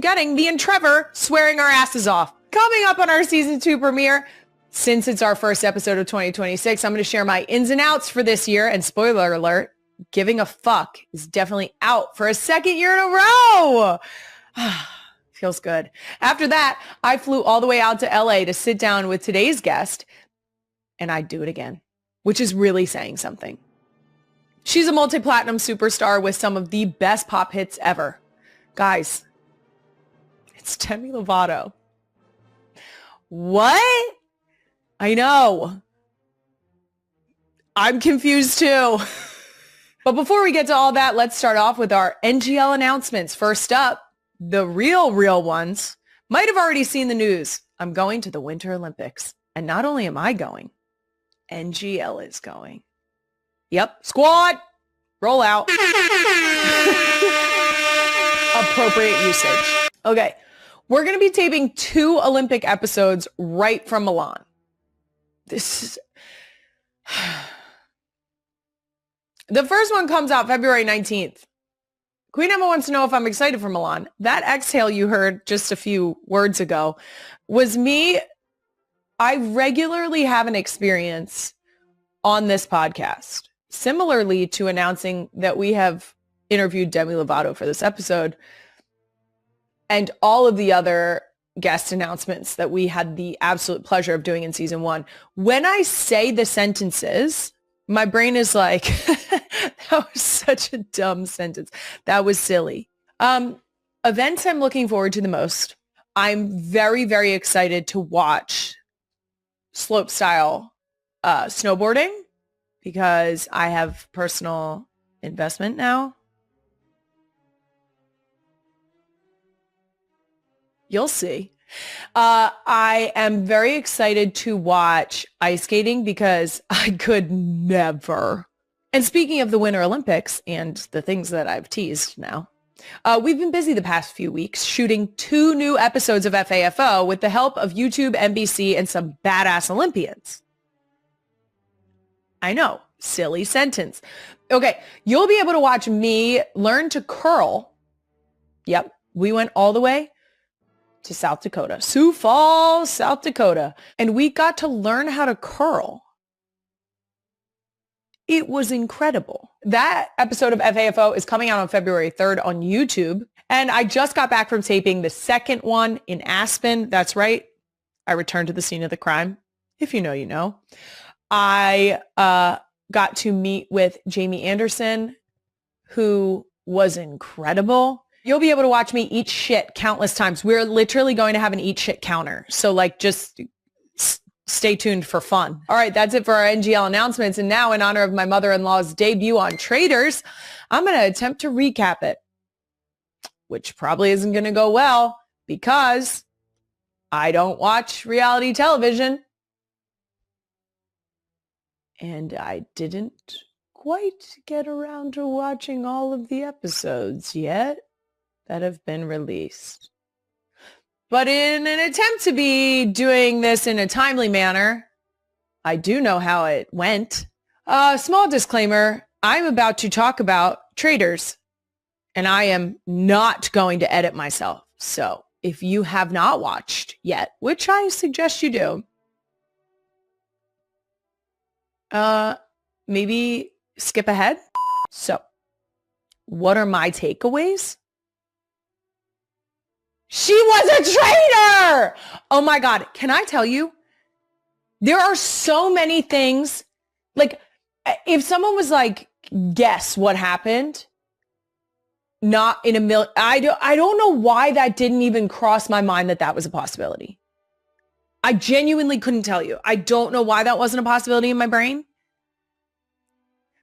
getting me and Trevor swearing our asses off. Coming up on our season 2 premiere, since it's our first episode of 2026, I'm going to share my ins and outs for this year. And spoiler alert, giving a fuck is definitely out for a second year in a row. Feels good. After that, I flew all the way out to LA to sit down with today's guest, and I'd do it again, which is really saying something. She's a multi-platinum superstar with some of the best pop hits ever. Guys, it's Demi Lovato. What? I know. I'm confused too. But before we get to all that, let's start off with our NGL announcements. First up, the real ones. Might have already seen the news. I'm going to the Winter Olympics. And not only am I going, NGL is going. Yep. Squad, roll out. Appropriate usage. Okay. We're going to be taping 2 Olympic episodes right from Milan. This is... The first one comes out February 19th. Queen Emma wants to know if I'm excited for Milan. That exhale you heard just a few words ago was me. I regularly have an experience on this podcast, similarly to announcing that we have interviewed Demi Lovato for this episode and all of the other guest announcements that we had the absolute pleasure of doing in season 1. When I say the sentences, my brain is like, that was such a dumb sentence. That was silly. Events I'm looking forward to the most. I'm very, very excited to watch slopestyle snowboarding because I have personal investment now. You'll see. I am very excited to watch ice skating because I could never. And speaking of the Winter Olympics and the things that I've teased now, we've been busy the past few weeks shooting 2 new episodes of FAFO with the help of YouTube, NBC, and some badass Olympians. I know, silly sentence. Okay, you'll be able to watch me learn to curl. Yep, we went all the way to South Dakota, Sioux Falls, South Dakota, and we got to learn how to curl. It was incredible. That episode of FAFO is coming out on February 3rd on YouTube, and I just got back from taping the second one in Aspen. That's right. I returned to the scene of the crime. If you know, you know. I got to meet with Jamie Anderson, who was incredible. You'll be able to watch me eat shit countless times. We're literally going to have an eat shit counter. So like just stay tuned for fun. All right, that's it for our NGL announcements. And now in honor of my mother-in-law's debut on Traitors, I'm going to attempt to recap it, which probably isn't going to go well because I don't watch reality television. And I didn't quite get around to watching all of the episodes yet that have been released. But in an attempt to be doing this in a timely manner, I do know how it went. Small disclaimer, I'm about to talk about Traitors, and I am not going to edit myself. So if you have not watched yet, which I suggest you do, maybe skip ahead. So what are my takeaways? She was a traitor! Oh my God. Can I tell you? There are so many things. Like, if someone was like, guess what happened? Not in a million. I don't know why that didn't even cross my mind that was a possibility. I genuinely couldn't tell you. I don't know why that wasn't a possibility in my brain.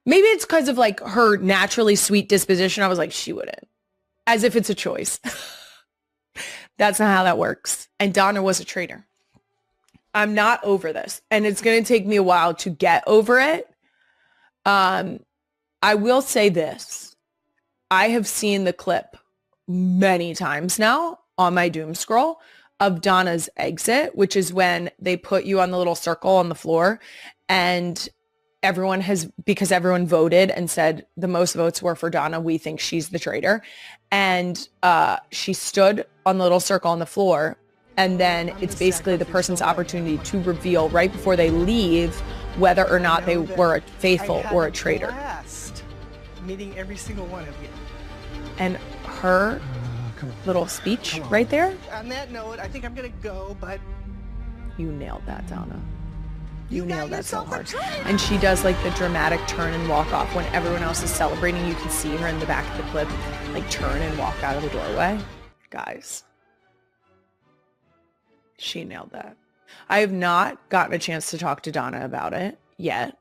Maybe it's because of like her naturally sweet disposition. I was like, she wouldn't. As if it's a choice. That's not how that works. And Donna was a traitor. I'm not over this. And it's going to take me a while to get over it. I will say this. I have seen the clip many times now on my doom scroll of Donna's exit, which is when they put you on the little circle on the floor and because everyone voted and said the most votes were for Donna, we think she's the traitor. And she stood on the little circle on the floor. And then it's basically the person's opportunity to reveal right before they leave whether or not they were a faithful or a traitor. Meeting every single one of you. And her little speech right there. On that note, I think I'm gonna go, but you nailed that, Donna. You nailed that so hard. And she does like the dramatic turn and walk off when everyone else is celebrating. You can see her in the back of the clip, like turn and walk out of the doorway. Guys, she nailed that. I have not gotten a chance to talk to Donna about it yet.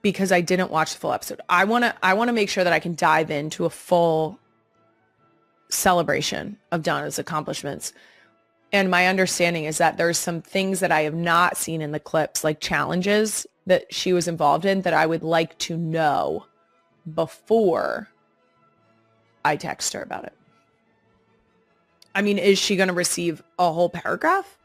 Because I didn't watch the full episode. I want to make sure that I can dive into a full celebration of Donna's accomplishments. And my understanding is that there's some things that I have not seen in the clips, like challenges that she was involved in, that I would like to know before I text her about it. I mean, is she going to receive a whole paragraph?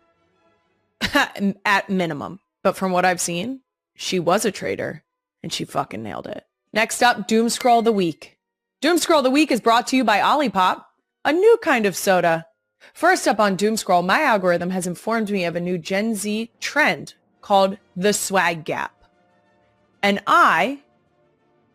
At minimum. But from what I've seen, she was a traitor and she fucking nailed it. Next up, Doom Scroll of the Week. Doom Scroll of the Week is brought to you by Olipop, a new kind of soda. First up on Doom Scroll, my algorithm has informed me of a new Gen Z trend called the swag gap. And I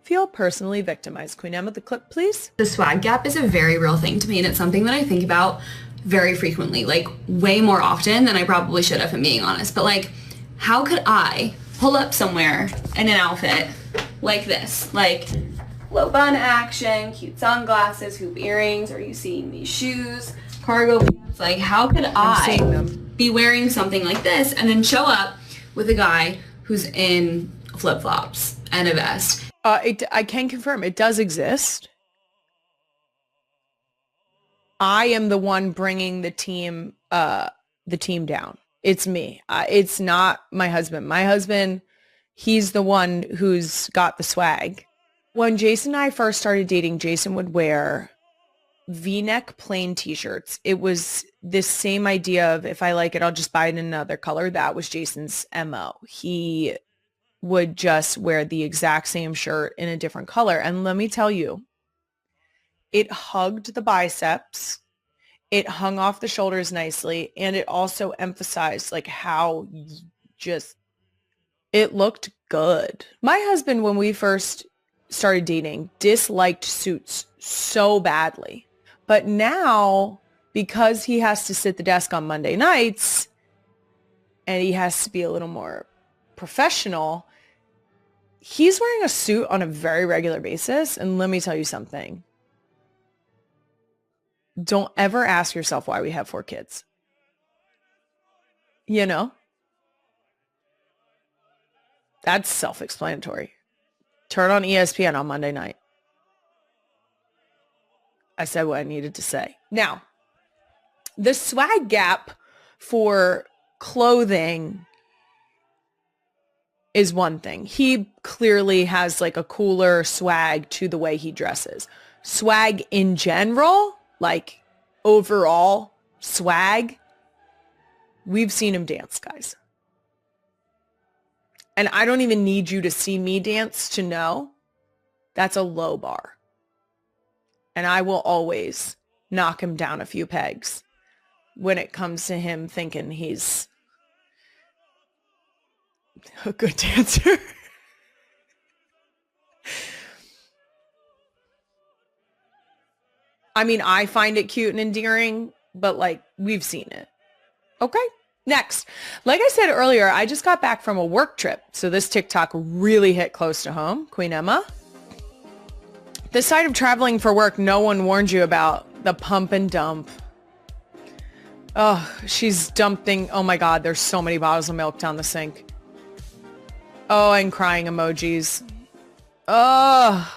feel personally victimized. Queen Emma, the clip, please. The swag gap is a very real thing to me, and it's something that I think about very frequently, like way more often than I probably should have, if I'm being honest. But like, how could I pull up somewhere in an outfit like this? Like low bun action, cute sunglasses, hoop earrings. Are you seeing these shoes? Cargo pants. Like, how could I be wearing something like this and then show up with a guy who's in flip-flops and a vest? I can confirm it does exist. I am the one bringing the team down. It's me. It's not my husband. My husband, he's the one who's got the swag. When Jason and I first started dating, Jason would wear V-neck plain t-shirts. It was this same idea of, if I like it, I'll just buy it in another color. That was Jason's MO. He would just wear the exact same shirt in a different color. And let me tell you, it hugged the biceps. It hung off the shoulders nicely. And it also emphasized like how just, it looked good. My husband, when we first started dating, disliked suits so badly. But now, because he has to sit the desk on Monday nights and he has to be a little more professional, he's wearing a suit on a very regular basis. And let me tell you something. Don't ever ask yourself why we have 4 kids. You know? That's self-explanatory. Turn on ESPN on Monday night. I said what I needed to say. Now, the swag gap for clothing is one thing. He clearly has like a cooler swag to the way he dresses. Swag in general, like overall swag, we've seen him dance, guys. And I don't even need you to see me dance to know that's a low bar. And I will always knock him down a few pegs when it comes to him thinking he's a good dancer. I mean, I find it cute and endearing, but like, we've seen it. Okay. Next, like I said earlier, I just got back from a work trip. So this TikTok really hit close to home. Queen Emma. The side of traveling for work no one warned you about. The pump and dump. Oh, she's dumping. Oh my God, there's so many bottles of milk down the sink. Oh, and crying emojis. Oh,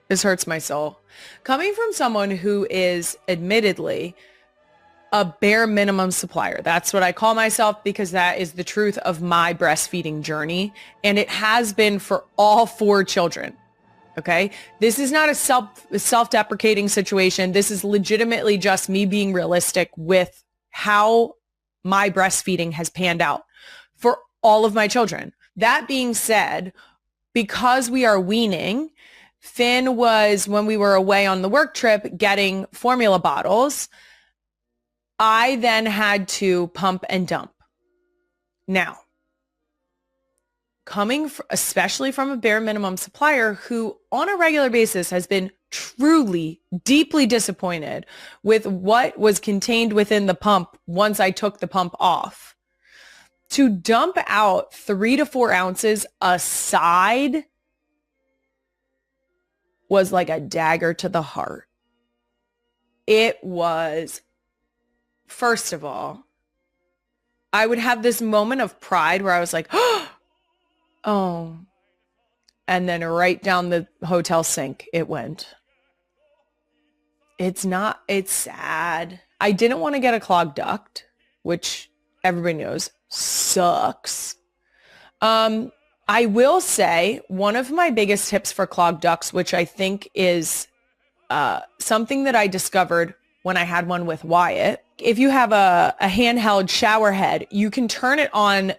this hurts my soul. Coming from someone who is admittedly a bare minimum supplier. That's what I call myself because that is the truth of my breastfeeding journey. And it has been for all 4 children. Okay. This is not a self-deprecating situation. This is legitimately just me being realistic with how my breastfeeding has panned out for all of my children. That being said, because we are weaning, Finn was, when we were away on the work trip, getting formula bottles. I then had to pump and dump. Now, especially from a bare minimum supplier who on a regular basis has been truly deeply disappointed with what was contained within the pump once I took the pump off, to dump out 3 to 4 ounces aside was like a dagger to the heart. It was, first of all, I would have this moment of pride where I was like, oh, and then right down the hotel sink it went. It's sad. I didn't want to get a clogged duct, which everybody knows sucks. I will say one of my biggest tips for clogged ducts, which I think is something that I discovered when I had one with Wyatt. If you have a handheld shower head, you can turn it on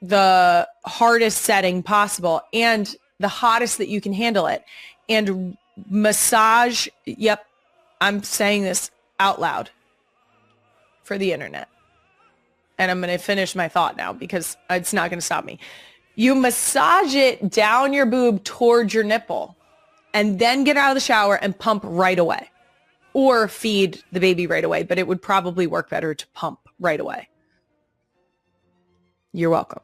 the hardest setting possible and the hottest that you can handle it, and massage. Yep, I'm saying this out loud for the internet. And I'm going to finish my thought now because it's not going to stop me. You massage it down your boob towards your nipple and then get out of the shower and pump right away, or feed the baby right away. But it would probably work better to pump right away. You're welcome.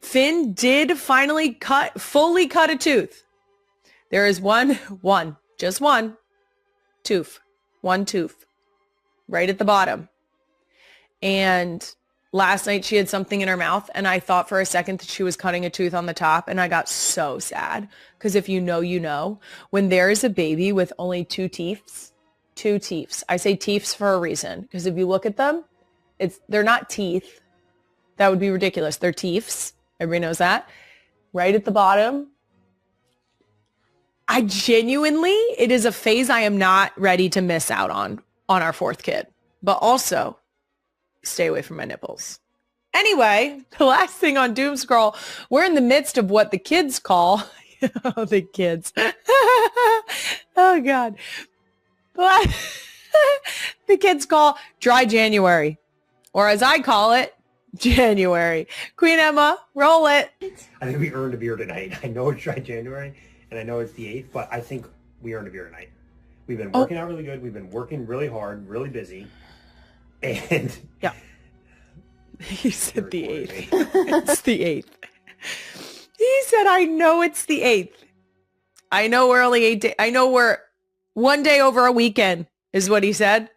Finn did finally fully cut a tooth. There is just one tooth right at the bottom. And last night she had something in her mouth and I thought for a second that she was cutting a tooth on the top, and I got so sad because if you know, you know, when there is a baby with only two teeths, I say teeths for a reason, because if you look at them, they're not teeth. That would be ridiculous. They're teeths. Everybody knows that. Right at the bottom. It is a phase I am not ready to miss out on our fourth kid. But also, stay away from my nipples. Anyway, the last thing on Doom Scroll, we're in the midst of what the kids call, oh, the kids. Oh, God. The kids call dry January, or as I call it, January. Queen Emma, roll it. I think we earned a beer tonight. I know it's dry January, and I know it's the 8th, but I think we earned a beer tonight. We've been working out really good. We've been working really hard, really busy. And yeah, he said the 8th. It's the 8th. He said, I know it's the 8th. I know we're only 8 days. I know we're one day over a weekend is what he said.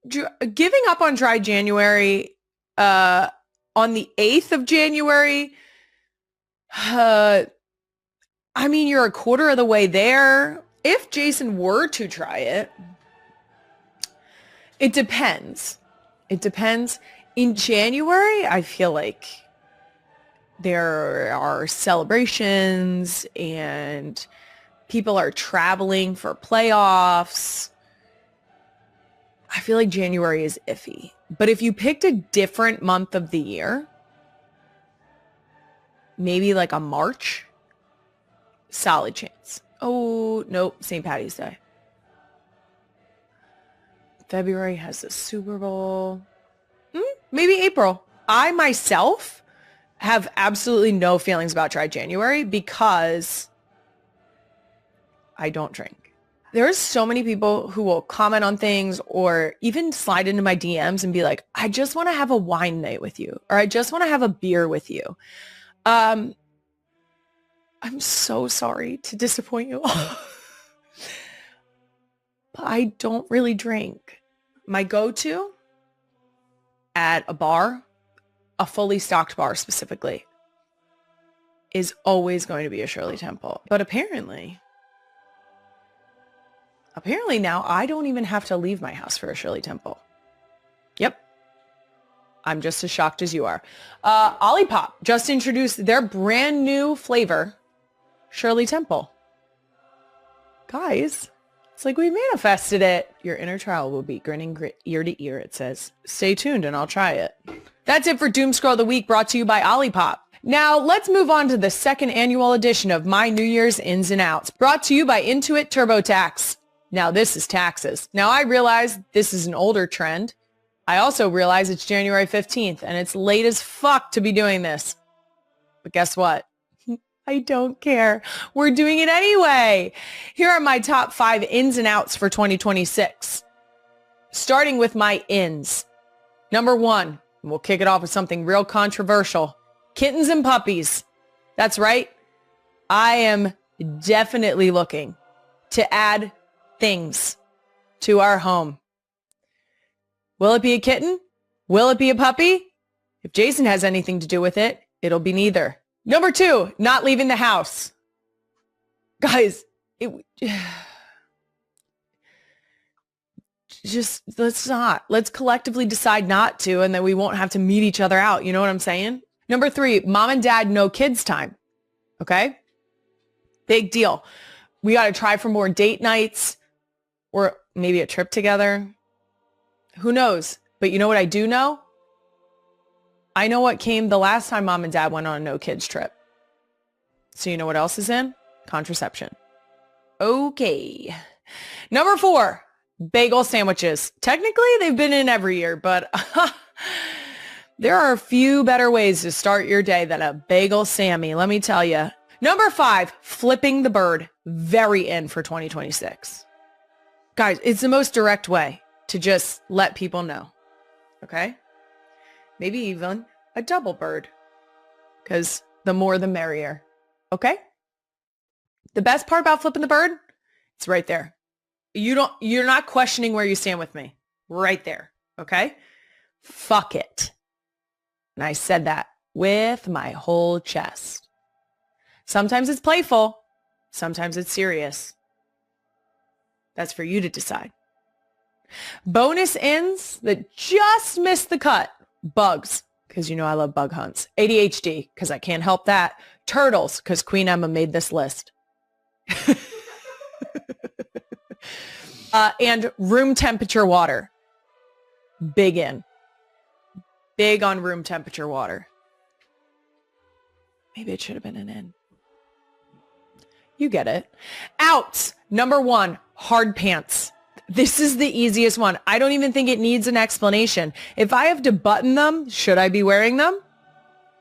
Giving up on dry January on the 8th of January. I mean, you're a quarter of the way there. If Jason were to try it, it depends. It depends. In January, I feel like there are celebrations and people are traveling for playoffs. I feel like January is iffy. But if you picked a different month of the year, maybe like a March, solid chance. Oh, nope, St. Patty's Day. February has the Super Bowl. Maybe April. I myself have absolutely no feelings about dry January because I don't drink. There's so many people who will comment on things or even slide into my DMs and be like, I just want to have a wine night with you, or I just want to have a beer with you. I'm so sorry to disappoint you all. But I don't really drink. My go-to at a bar, a fully stocked bar specifically, is always going to be a Shirley Temple. But apparently now I don't even have to leave my house for a Shirley Temple. Yep. I'm just as shocked as you are. Olipop just introduced their brand new flavor, Shirley Temple. Guys, it's like we manifested it. Your inner child will be grinning ear to ear, it says. Stay tuned and I'll try it. That's it for Doom Scroll of the Week, brought to you by Olipop. Now, let's move on to the second annual edition of my New Year's Ins and Outs, brought to you by Intuit TurboTax. Now, this is taxes. Now, I realize this is an older trend. I also realize it's January 15th, and it's late as fuck to be doing this. But guess what? I don't care. We're doing it anyway. Here are my top 5 ins and outs for 2026. Starting with my ins. Number 1, we'll kick it off with something real controversial. Kittens and puppies. That's right. I am definitely looking to add things to our home. Will it be a kitten? Will it be a puppy? If Jason has anything to do with it, it'll be neither. Number 2, not leaving the house. Guys, let's not. Let's collectively decide not to, and then we won't have to meet each other out. You know what I'm saying? Number 3, mom and dad, no kids time. Okay? Big deal. We got to try for more date nights or maybe a trip together. Who knows? But you know what I do know? I know what came the last time mom and dad went on a no kids trip. So you know what else is in? Contraception. Okay. Number 4, bagel sandwiches. Technically, they've been in every year, but there are a few better ways to start your day than a bagel Sammy, let me tell you. Number 5, flipping the bird. Very in for 2026. Guys, it's the most direct way to just let people know. Okay? Maybe even a double bird. Because the more the merrier. Okay? The best part about flipping the bird, it's right there. You're not questioning where you stand with me. Right there. Okay? Fuck it. And I said that with my whole chest. Sometimes it's playful. Sometimes it's serious. That's for you to decide. Bonus ins that just missed the cut. Bugs, because you know I love bug hunts. ADHD, because I can't help that. Turtles, because Queen Emma made this list. And room temperature water. Big in. Big on room temperature water. Maybe it should have been an in. You get it. Outs. Number 1, hard pants. This is the easiest one. I don't even think it needs an explanation. If I have to button them, should I be wearing them?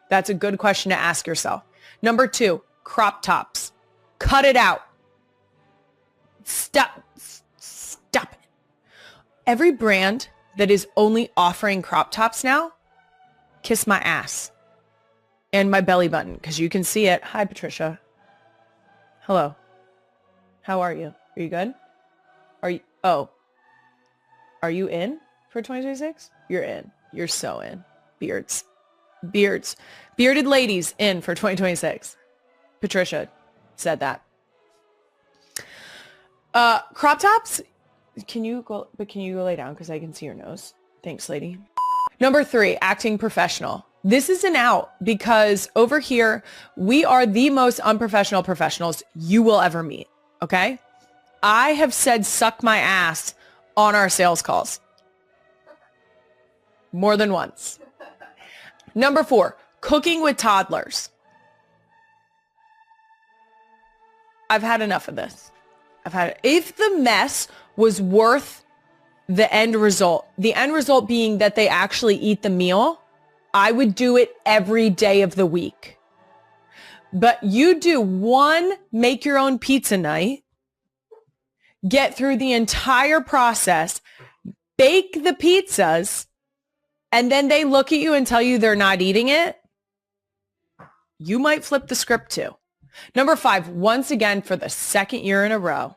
That's a good question to ask yourself. Number 2, crop tops. Cut it out. Stop it. Every brand that is only offering crop tops now, kiss my ass and my belly button, because you can see it. Hi, Patricia. Hello. How are you? Are you good? Are you in for 2026? You're in. You're so in. Beards. Bearded ladies in for 2026. Patricia said that. Crop tops. Can you go lay down because I can see your nose? Thanks, lady. Number 3, acting professional. This is an out because over here, we are the most unprofessional professionals you will ever meet. Okay? I have said suck my ass on our sales calls. More than once. Number 4, cooking with toddlers. I've had enough of this. If the mess was worth the end result being that they actually eat the meal, I would do it every day of the week. But you do one make your own pizza night, get through the entire process, bake the pizzas, and then they look at you and tell you they're not eating it, you might flip the script too. Number 5, once again for the second year in a row,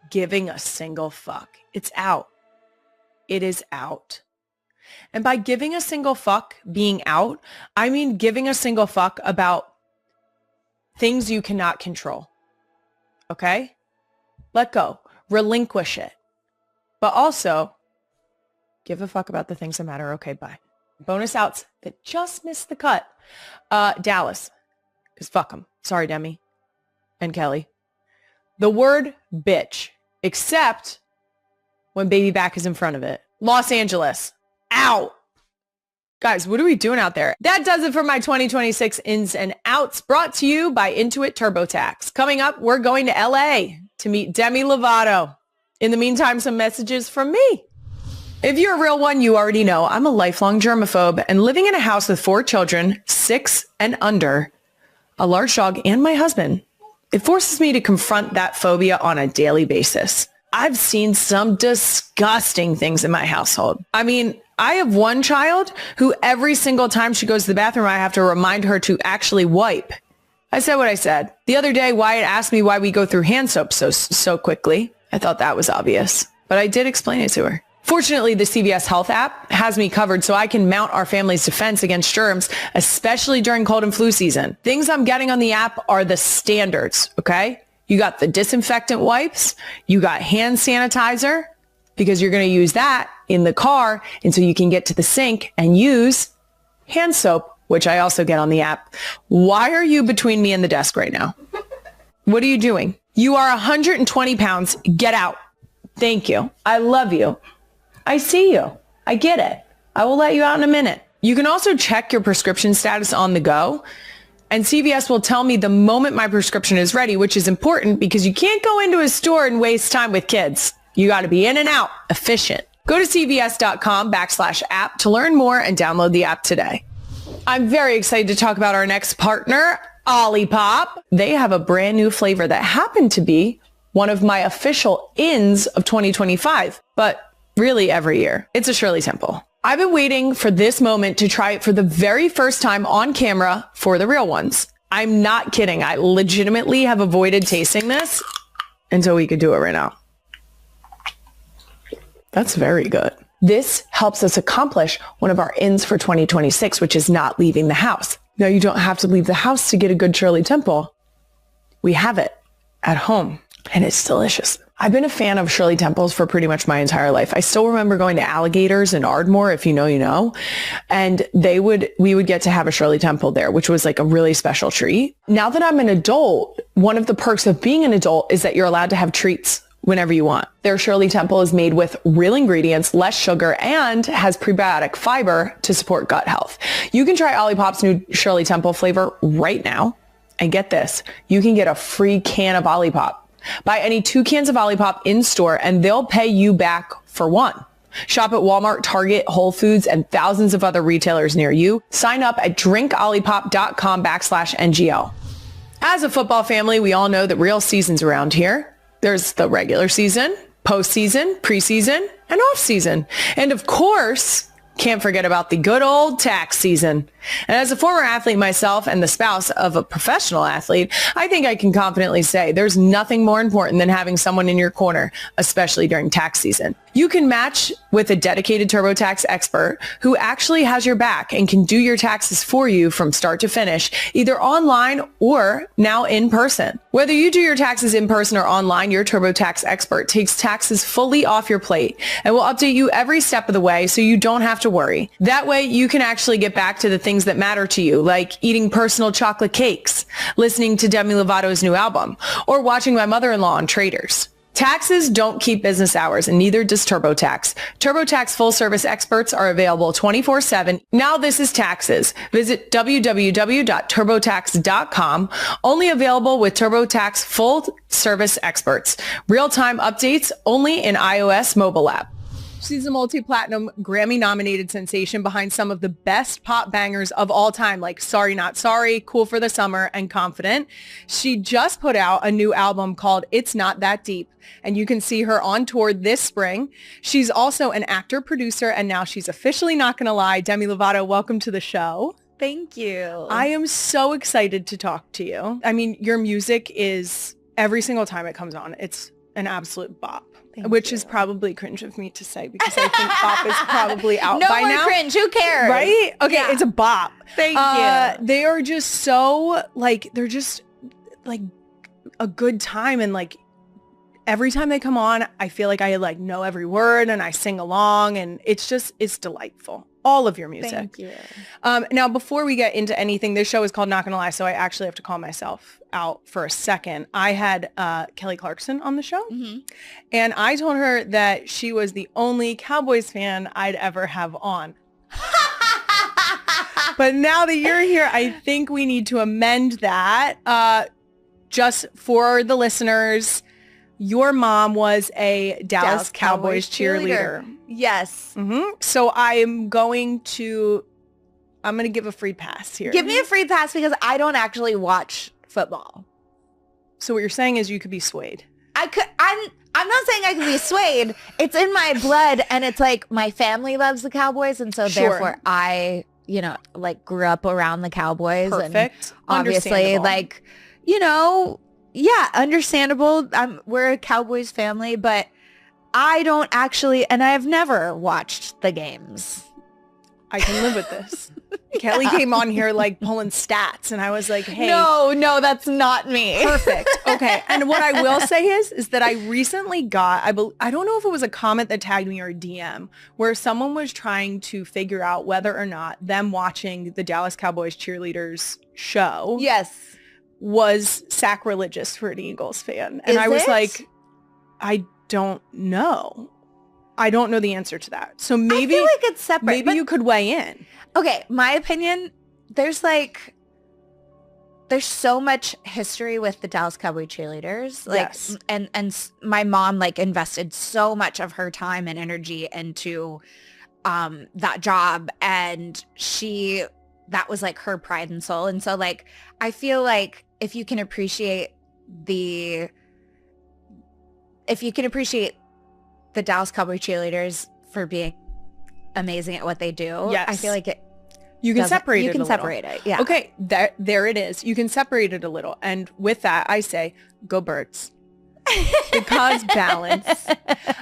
giving a single fuck. It's out. It is out. And by giving a single fuck being out, I mean giving a single fuck about things you cannot control. Okay? Let go. Relinquish it. But also, give a fuck about the things that matter. Okay, bye. Bonus outs that just missed the cut. Dallas. Because fuck them. Sorry, Demi. And Kelly. The word bitch. Except when baby back is in front of it. Los Angeles. Out. Guys, what are we doing out there? That does it for my 2026 ins and outs, brought to you by Intuit TurboTax. Coming up, we're going to LA to meet Demi Lovato. In the meantime, some messages from me. If you're a real one, you already know I'm a lifelong germaphobe, and living in a house with 4 children, 6 and under, a large dog, and my husband, it forces me to confront that phobia on a daily basis. I've seen some disgusting things in my household. I mean, I have one child who every single time she goes to the bathroom, I have to remind her to actually wipe. I said what I said. The other day, Wyatt asked me why we go through hand soap so quickly. I thought that was obvious, but I did explain it to her. Fortunately, the CVS Health app has me covered so I can mount our family's defense against germs, especially during cold and flu season. Things I'm getting on the app are the standards, okay? You got the disinfectant wipes, you got hand sanitizer, because you're going to use that in the car until you can get to the sink and use hand soap, which I also get on the app. Why are you between me and the desk right now? What are you doing? You are 120 pounds. Get out. Thank you. I love you. I see you. I get it. I will let you out in a minute. You can also check your prescription status on the go, and CVS will tell me the moment my prescription is ready, which is important because you can't go into a store and waste time with kids. You got to be in and out, efficient. Go to cvs.com/app to learn more and download the app today. I'm very excited to talk about our next partner, Olipop. They have a brand new flavor that happened to be one of my official ins of 2025, but really every year. It's a Shirley Temple. I've been waiting for this moment to try it for the very first time on camera for the real ones. I'm not kidding. I legitimately have avoided tasting this until we could do it right now. That's very good. This helps us accomplish one of our ins for 2026, which is not leaving the house. Now, you don't have to leave the house to get a good Shirley Temple. We have it at home, and it's delicious. I've been a fan of Shirley Temples for pretty much my entire life. I still remember going to Alligators in Ardmore, if you know, you know, and we would get to have a Shirley Temple there, which was like a really special treat. Now that I'm an adult, one of the perks of being an adult is that you're allowed to have treats whenever you want. Their Shirley Temple is made with real ingredients, less sugar, and has prebiotic fiber to support gut health. You can try Olipop's new Shirley Temple flavor right now. And get this, you can get a free can of Olipop. Buy any 2 cans of Olipop in store and they'll pay you back for 1. Shop at Walmart, Target, Whole Foods, and thousands of other retailers near you. Sign up at drinkolipop.com/NGL. As a football family, we all know that real season's around here. There's the regular season, postseason, preseason, and off season. And of course, can't forget about the good old tax season. And as a former athlete myself and the spouse of a professional athlete, I think I can confidently say there's nothing more important than having someone in your corner, especially during tax season. You can match with a dedicated TurboTax expert who actually has your back and can do your taxes for you from start to finish, either online or now in person. Whether you do your taxes in person or online, your TurboTax expert takes taxes fully off your plate and will update you every step of the way so you don't have to worry. That way you can actually get back to the things that matter to you, like eating personal chocolate cakes, listening to Demi Lovato's new album, or watching my mother-in-law on Traders. Taxes don't keep business hours, and neither does TurboTax. TurboTax full-service experts are available 24/7. Now this is taxes. Visit www.turbotax.com. Only available with TurboTax full-service experts. Real-time updates only in iOS mobile app. She's a multi-platinum Grammy-nominated sensation behind some of the best pop bangers of all time, like Sorry Not Sorry, Cool for the Summer, and Confident. She just put out a new album called It's Not That Deep, and you can see her on tour this spring. She's also an actor, producer, and now she's officially not gonna lie. Demi Lovato, welcome to the show. Thank you. I am so excited to talk to you. I mean, your music is, every single time it comes on, it's an absolute bop. Which is probably cringe of me to say because I think bop is probably out by now. No more cringe. Who cares? Right? Okay, yeah. It's a bop. Thank you. They are just so, like, they're just, like, a good time. And, like, every time they come on, I feel like I, like, know every word and I sing along. And it's delightful. All of your music. Thank you. Now, before we get into anything, this show is called Not Gonna Lie, so I actually have to call myself out for a second. I had Kelly Clarkson on the show, and I told her that she was the only Cowboys fan I'd ever have on. But now that you're here, I think we need to amend that. Just for the listeners, your mom was a Dallas Cowboys cheerleader. Yes. So I'm going to give a free pass here. Give me a free pass because I don't actually watch football. So what you're saying is you could be swayed. I'm not saying I can be swayed. It's in my blood, and it's like my family loves the Cowboys, and so therefore I, like grew up around the Cowboys. Perfect. And obviously, like, yeah, understandable. We're a Cowboys family, but I don't actually, and I've never watched the games. I can live with this. Kelly came on here like pulling stats, and I was like, hey. No, that's not me. Perfect. Okay. And what I will say is that I recently got, I don't know if it was a comment that tagged me or a DM, where someone was trying to figure out whether or not them watching the Dallas Cowboys cheerleaders show was sacrilegious for an Eagles fan. And I was like, I don't know. I don't know the answer to that. So maybe I feel like it's separate. Maybe you could weigh in. Okay, my opinion, there's so much history with the Dallas Cowboy cheerleaders. Like, and my mom like invested so much of her time and energy into that job, and that was like her pride and soul. And so like I feel like if you can appreciate the Dallas Cowboy cheerleaders for being amazing at what they do, I feel like you can separate it. You can separate it. Yeah. Okay. There it is. You can separate it a little. And with that, I say, go Birds. Because balance.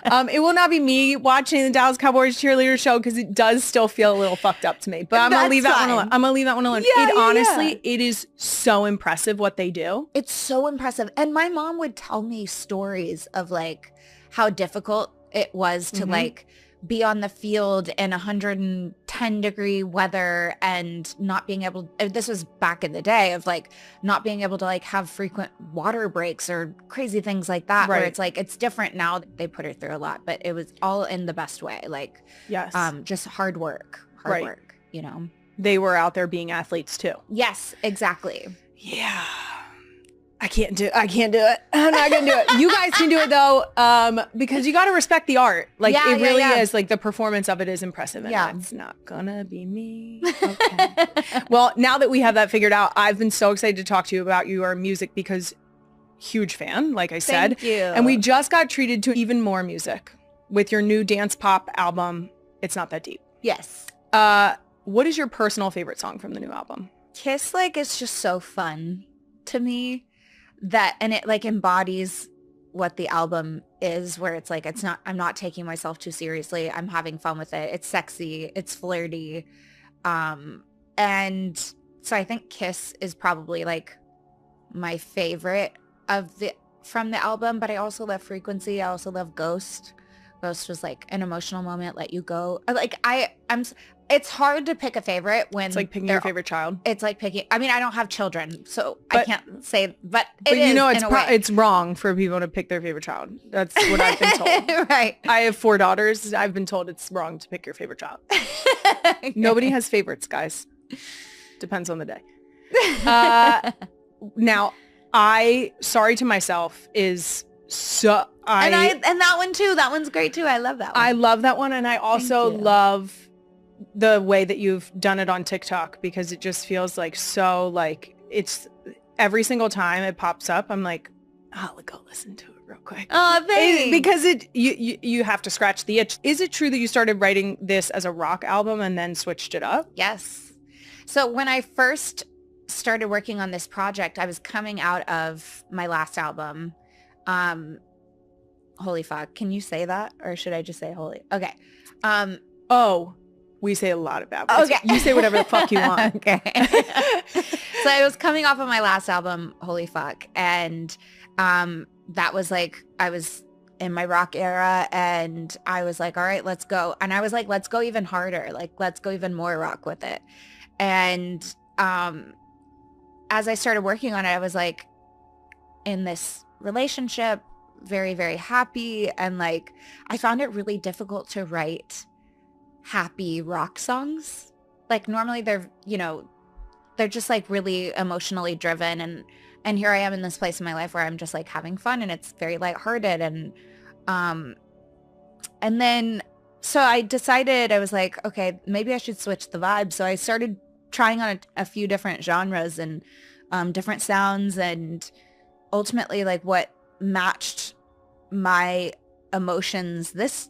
It will not be me watching the Dallas Cowboys cheerleader show because it does still feel a little fucked up to me. But I'm gonna leave that one alone. I'm gonna leave that one alone. Honestly, it is so impressive what they do. It's so impressive. And my mom would tell me stories of like how difficult it was to like be on the field in 110 degree weather and not being able, this was back in the day of like not being able to like have frequent water breaks or crazy things like that, where it's like, it's different now. They put her through a lot, but it was all in the best way. Like, just hard work, They were out there being athletes too. Yes, exactly. Yeah. I can't do it. I'm not going to do it. You guys can do it though, because you got to respect the art. Like it really is, like the performance of it is impressive. And it's not going to be me. Okay. Well, now that we have that figured out, I've been so excited to talk to you about your music because huge fan, like I said. Thank you. And we just got treated to even more music with your new dance pop album. It's Not That Deep. Yes. What is your personal favorite song from the new album? Kiss, like, is just so fun to me. And it like embodies what the album is, where it's like, I'm not taking myself too seriously. I'm having fun with it. It's sexy. It's flirty. And so I think Kiss is probably like my favorite from the album, but I also love Frequency. I also love Ghost. Ghost was like an emotional moment, let you go. Like it's hard to pick a favorite when it's like picking your favorite child. It's like picking, I mean, I don't have children, so I can't say, but it's wrong for people to pick their favorite child. That's what I've been told. Right. I have 4 daughters. I've been told it's wrong to pick your favorite child. Okay. Nobody has favorites, guys. Depends on the day. Now, Sorry to Myself is so, and that one too. That one's great too. I love that one. I love that one. And I also love the way that you've done it on TikTok, because it just feels like so like it's every single time it pops up, I'm like, I'll go listen to it real quick. Oh, thanks. Because you have to scratch the itch. Is it true that you started writing this as a rock album and then switched it up? Yes. So when I first started working on this project, I was coming out of my last album. Holy fuck. Can you say that? Or should I just say holy? Okay. We say a lot of bad words. Okay. You say whatever the fuck you want. Okay. So I was coming off of my last album, Holy Fuck. And that was like, I was in my rock era and I was like, all right, let's go. And I was like, let's go even harder. Like, let's go even more rock with it. And as I started working on it, I was like in this relationship, very, very happy. And like, I found it really difficult to write happy rock songs. like normally they're, you know, they're just like really emotionally driven, and here I am in this place in my life where I'm just like having fun and it's very lighthearted, and then so I decided, I was like, okay, maybe I should switch the vibe. So I started trying on a few different genres and different sounds, and ultimately like what matched my emotions this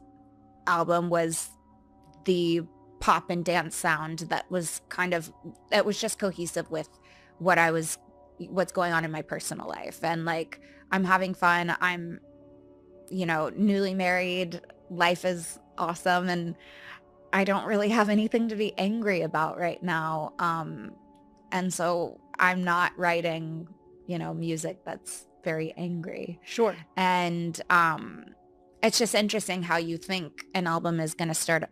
album was the pop and dance sound that was just cohesive with what's going on in my personal life. And like, I'm having fun. I'm, you know, newly married. Life is awesome. And I don't really have anything to be angry about right now. And so I'm not writing, you know, music that's very angry. Sure. And it's just interesting how you think an album is going to start.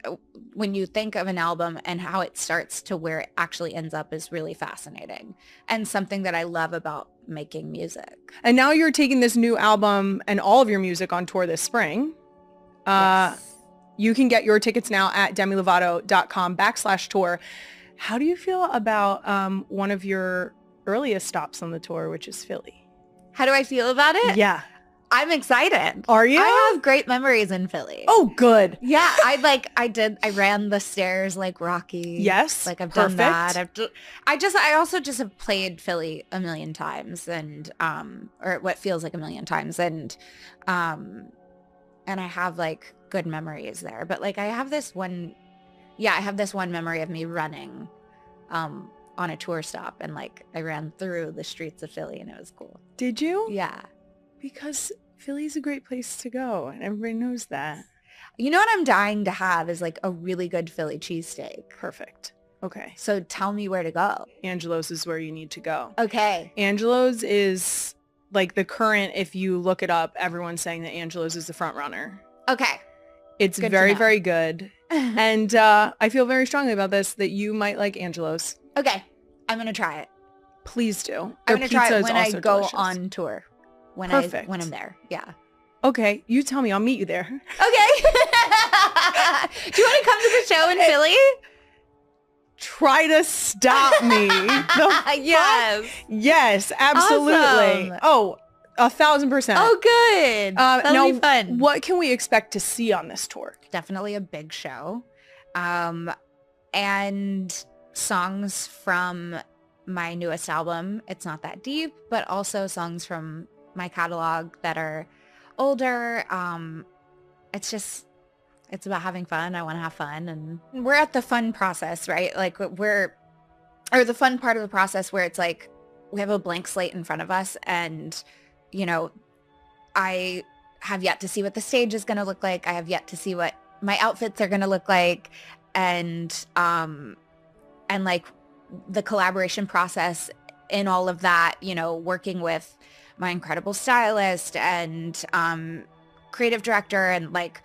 When you think of an album and how it starts to where it actually ends up is really fascinating, and something that I love about making music. And now you're taking this new album and all of your music on tour this spring. Yes. You can get your tickets now at demilovato.com/tour. How do you feel about one of your earliest stops on the tour, which is Philly? How do I feel about it? Yeah. I'm excited. Are you? I have great memories in Philly. Oh, good. Yeah, I ran the stairs like Rocky. Yes. Like I've perfect. done that. I also just have played Philly a million times, and or what feels like a million times, and I have like good memories there. But like I have this one memory of me running on a tour stop, and like I ran through the streets of Philly, and it was cool. Did you? Yeah. Because Philly's a great place to go, and everybody knows that. You know what I'm dying to have is like a really good Philly cheesesteak. Perfect. Okay. So tell me where to go. Angelo's is where you need to go. Okay. Angelo's is like the current, if you look it up, everyone's saying that Angelo's is the front runner. Okay. It's Good to very, know. very good. And I feel very strongly about this, that you might like Angelo's. Okay. I'm going to try it. Please do. I'm Their going to try pizza it is when I also go delicious. on tour. When Perfect. I'm there. Yeah. Okay. You tell me. I'll meet you there. Okay. Do you want to come to the show in Philly? Try to stop me. Yes. Yes, absolutely. Awesome. Oh, 1,000%. Oh, good. That'll now, be fun. what can we expect to see on this tour? Definitely a big show. And songs from my newest album, It's Not That Deep, but also songs from my catalog that are older. It's about having fun. I want to have fun, and we're at the fun process, right? Like the fun part of the process where it's like we have a blank slate in front of us, and you know, I have yet to see what the stage is going to look like. I have yet to see what my outfits are going to look like, and like the collaboration process in all of that, you know, working with my incredible stylist and creative director, and like,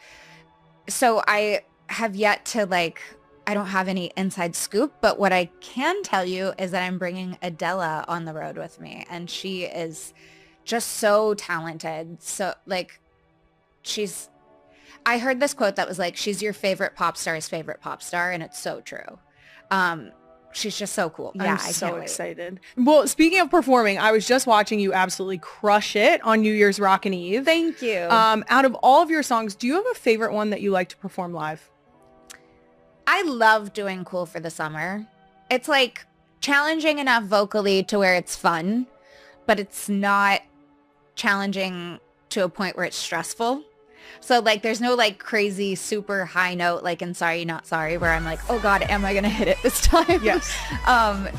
so I have yet to like, I don't have any inside scoop, but what I can tell you is that I'm bringing Adela on the road with me, and she is just so talented. So like, I heard this quote that was like, she's your favorite pop star's favorite pop star, and it's so true. She's just so cool. I'm so excited. Well, speaking of performing, I was just watching you absolutely crush it on New Year's Rockin' Eve. Thank you. Out of all of your songs, do you have a favorite one that you like to perform live? I love doing Cool for the Summer. It's like challenging enough vocally to where it's fun, but it's not challenging to a point where it's stressful. So like there's no like crazy super high note like in Sorry Not Sorry where I'm like, oh God, am I gonna hit it this time? Yes.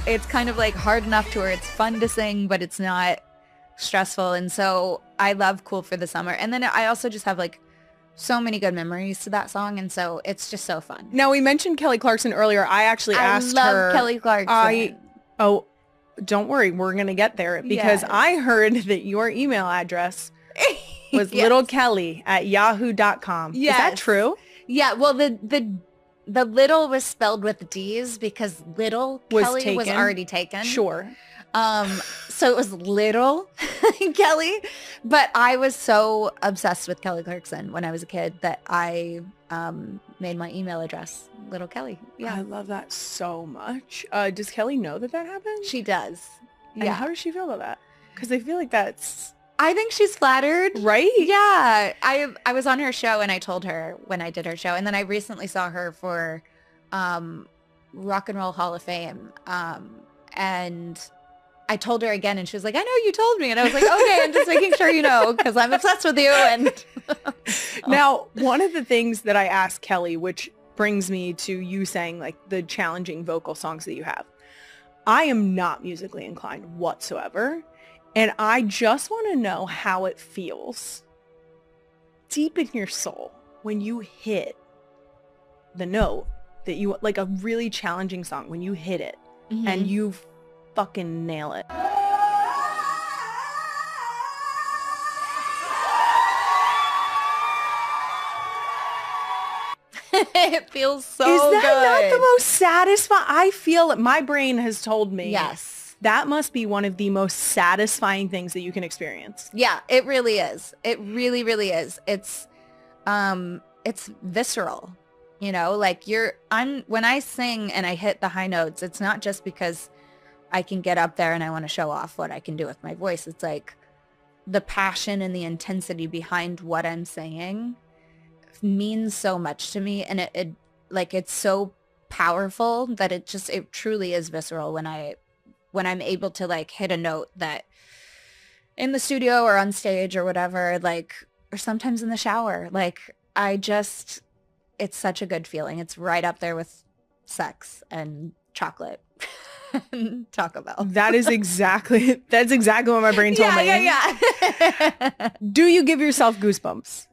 It's kind of like hard enough to where it's fun to sing, but it's not stressful. And so I love Cool for the Summer. And then I also just have like so many good memories to that song, and so it's just so fun. Now, we mentioned Kelly Clarkson earlier. I actually asked her. I love Kelly Clarkson. Don't worry, we're gonna get there, because Yes. I heard that your email address was Yes. littlekelly@yahoo.com. Yes. Is that true? Yeah, well, the little was spelled with D's because Little Was Kelly was taken. already taken. Sure. So it was little Kelly, but I was so obsessed with Kelly Clarkson when I was a kid that I made my email address Little Kelly. Yeah, I love that so much. Does Kelly know that happened? she does. And Yeah, how does she feel about that? Because I feel like that's I think she's flattered. right. Yeah, I was on her show and I told her when I did her show, and then I recently saw her for Rock and Roll Hall of Fame, and I told her again, and she was like, "I know you told me," and I was like, "Okay, I'm just making sure you know because I'm obsessed with you." And Now, one of the things that I asked Kelly, which brings me to you saying like the challenging vocal songs that you have, I am not musically inclined whatsoever. And I just want to know how it feels deep in your soul when you hit the note that you like a really challenging song, when you hit it and you fucking nail it. it feels so Is that good. not the most satisfying? I feel it. My brain has told me. Yes. That must be one of the most satisfying things that you can experience. Yeah, it really is. It really, really is. It's visceral, you know, like when I sing and I hit the high notes, it's not just because I can get up there and I want to show off what I can do with my voice. It's like the passion and the intensity behind what I'm singing means so much to me. And it like, it's so powerful that it truly is visceral when I'm able to like hit a note that in the studio or on stage or whatever, like, or sometimes in the shower, like it's such a good feeling. It's right up there with sex and chocolate and Taco Bell. That's exactly what my brain told me. Yeah. Do you give yourself goosebumps?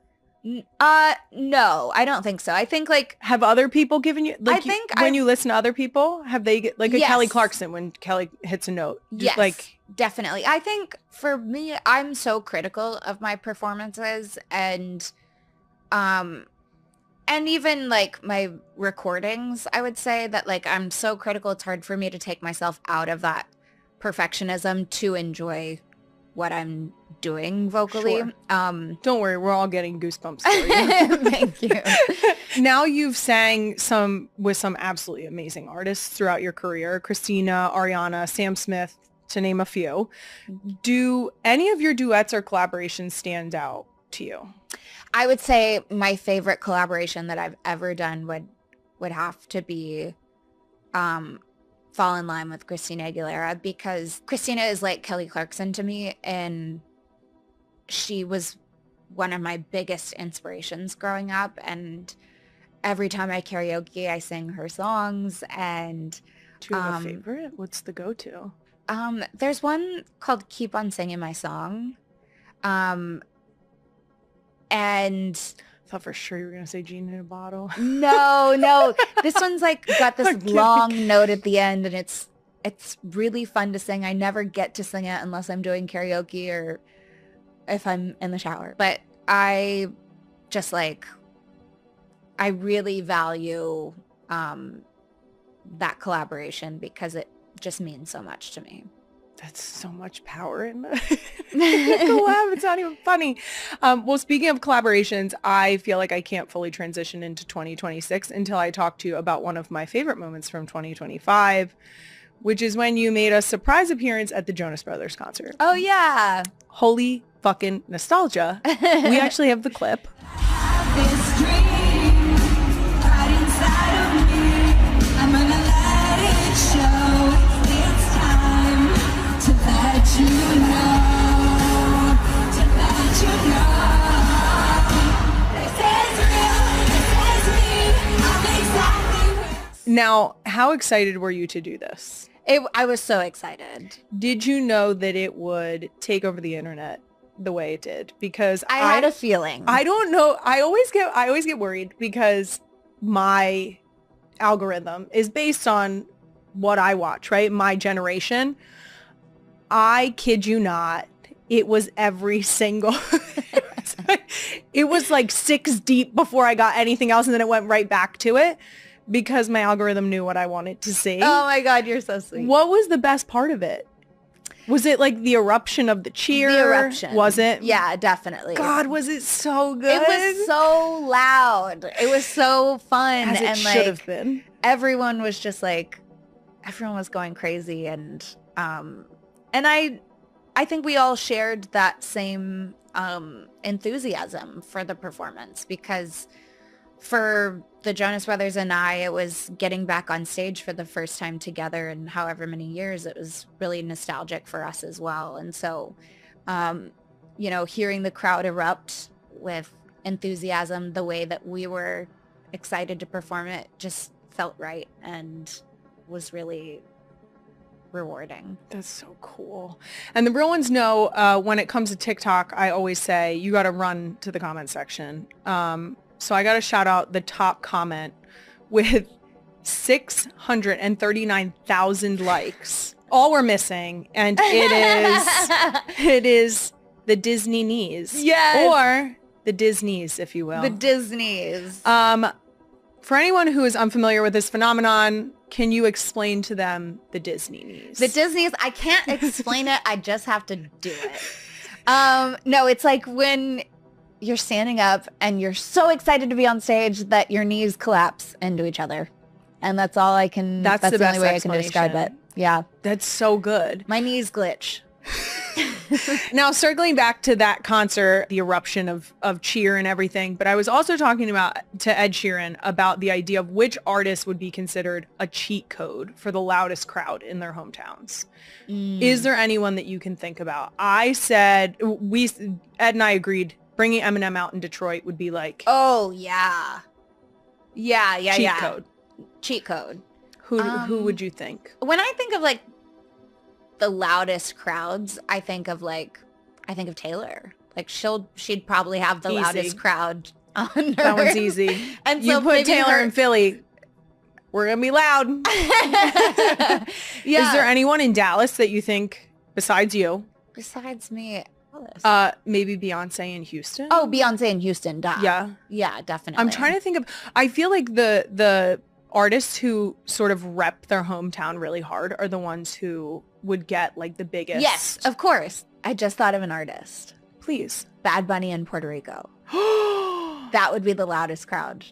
No, I don't think so. I think like, Have other people given you, like, I think when you listen to other people, have they get like a Yes. Kelly Clarkson when Kelly hits a note? yes, Like, definitely. I think for me, I'm so critical of my performances and even like my recordings, I would say that like I'm so critical. It's hard for me to take myself out of that perfectionism to enjoy what I'm doing vocally. Sure. Don't worry, we're all getting goosebumps for you. Thank you. Now you've sang with some absolutely amazing artists throughout your career, Christina, Ariana, Sam Smith, to name a few. Do any of your duets or collaborations stand out to you? I would say my favorite collaboration that I've ever done would have to be Fall in Line with Christina Aguilera, because Christina is like Kelly Clarkson to me, and she was one of my biggest inspirations growing up, and every time I karaoke, I sing her songs. And Do you have a favorite? What's the go-to? there's one called Keep on Singing My Song. And I thought for sure you were going to say Gene in a Bottle. no, this one's like got this I'm kidding. long note at the end, and it's really fun to sing. I never get to sing it unless I'm doing karaoke or if I'm in the shower. But I just like, I really value that collaboration because it just means so much to me. That's so much power in the collab. It's not even funny. Well, speaking of collaborations, I feel like I can't fully transition into 2026 until I talk to you about one of my favorite moments from 2025, which is when you made a surprise appearance at the Jonas Brothers concert. Oh, yeah. Holy fucking nostalgia. We actually have the clip. This dream right inside of me. I'm gonna let it show. It's time to let you know. To let you know. This is real. This is me. I'm exactly where. Now, how excited were you to do this? I was so excited. Did you know that it would take over the internet the way it did? Because I had a feeling. I don't know. I always get worried because my algorithm is based on what I watch, right? My generation. I kid you not. It was every single, it was like 6 deep before I got anything else. And then it went right back to it because my algorithm knew what I wanted to see. Oh my God, you're so sweet. What was the best part of it Was it like the eruption of the cheer? The eruption. Was it? Yeah, definitely. God, was it so good? It was so loud. It was so fun. As it and should have been. Everyone was just like, everyone was going crazy. And I think we all shared that same enthusiasm for the performance, because for the Jonas Brothers and I, it was getting back on stage for the first time together in however many years. It was really nostalgic for us as well. And so, hearing the crowd erupt with enthusiasm the way that we were excited to perform it just felt right and was really rewarding. That's so cool. And the real ones know when it comes to TikTok, I always say you got to run to the comment section. So I got to shout out the top comment with 639,000 likes. All we're missing, and it is the Disney knees. Yes. Or the Disneys, if you will. The Disneys. For anyone who is unfamiliar with this phenomenon, can you explain to them the Disney knees? The Disneys, I can't explain it. I just have to do it. No, it's like when you're standing up and you're so excited to be on stage that your knees collapse into each other. And that's all I can, that's the best only way I can describe it. Yeah. That's so good. My knees glitch. Now, circling back to that concert, the eruption of cheer and everything, but I was also talking to Ed Sheeran about the idea of which artist would be considered a cheat code for the loudest crowd in their hometowns. Is there anyone that you can think about? I said, Ed and I agreed, bringing Eminem out in Detroit would be like... Oh, yeah. Yeah. Cheat code. Cheat code. Who would you think? When I think of like the loudest crowds, I think of Taylor. Like she'd probably have the loudest crowd on her. That one's easy. And you so put Taylor in Philly, we're gonna be loud. Yeah. Is there anyone in Dallas that you think besides you? Besides me. Maybe Beyonce in Houston. Oh, Beyonce in Houston. Duh. Yeah, definitely. I'm trying to think of. I feel like the artists who sort of rep their hometown really hard are the ones who would get like the biggest. Yes, of course. I just thought of an artist. Please. Bad Bunny in Puerto Rico. That would be the loudest crowd.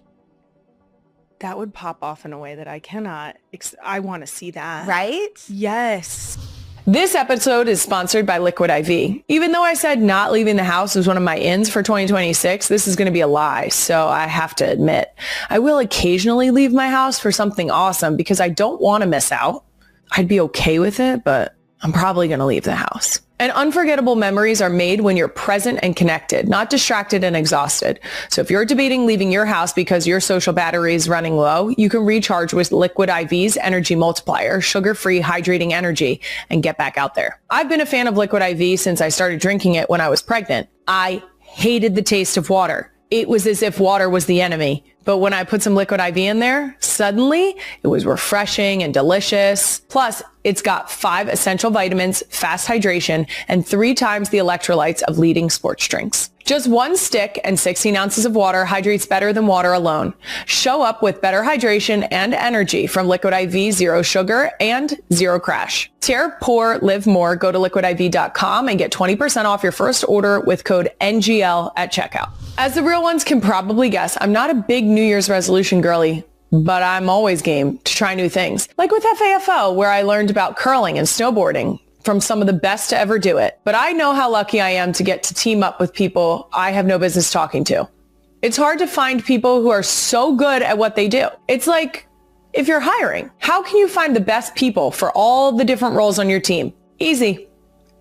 That would pop off in a way that I cannot. I want to see that. Right? Yes. This episode is sponsored by Liquid IV. Even though I said not leaving the house was one of my ins for 2026, this is going to be a lie. So I have to admit, I will occasionally leave my house for something awesome because I don't want to miss out. I'd be okay with it, but I'm probably going to leave the house. And unforgettable memories are made when you're present and connected, not distracted and exhausted. So if you're debating leaving your house because your social battery is running low, you can recharge with Liquid IV's Energy Multiplier, sugar-free hydrating energy, and get back out there. I've been a fan of Liquid IV since I started drinking it when I was pregnant. I hated the taste of water. It was as if water was the enemy. But when I put some Liquid IV in there, suddenly it was refreshing and delicious. Plus, it's got 5 essential vitamins, fast hydration, and 3 times the electrolytes of leading sports drinks. Just 1 stick and 16 ounces of water hydrates better than water alone. Show up with better hydration and energy from Liquid IV, 0 sugar and 0 crash. Tear, pour, live more. Go to liquidiv.com and get 20% off your first order with code NGL at checkout. As the real ones can probably guess, I'm not a big New Year's resolution girly, but I'm always game to try new things. Like with FAFO, where I learned about curling and snowboarding from some of the best to ever do it. But I know how lucky I am to get to team up with people I have no business talking to. It's hard to find people who are so good at what they do. It's like if you're hiring, how can you find the best people for all the different roles on your team? Easy.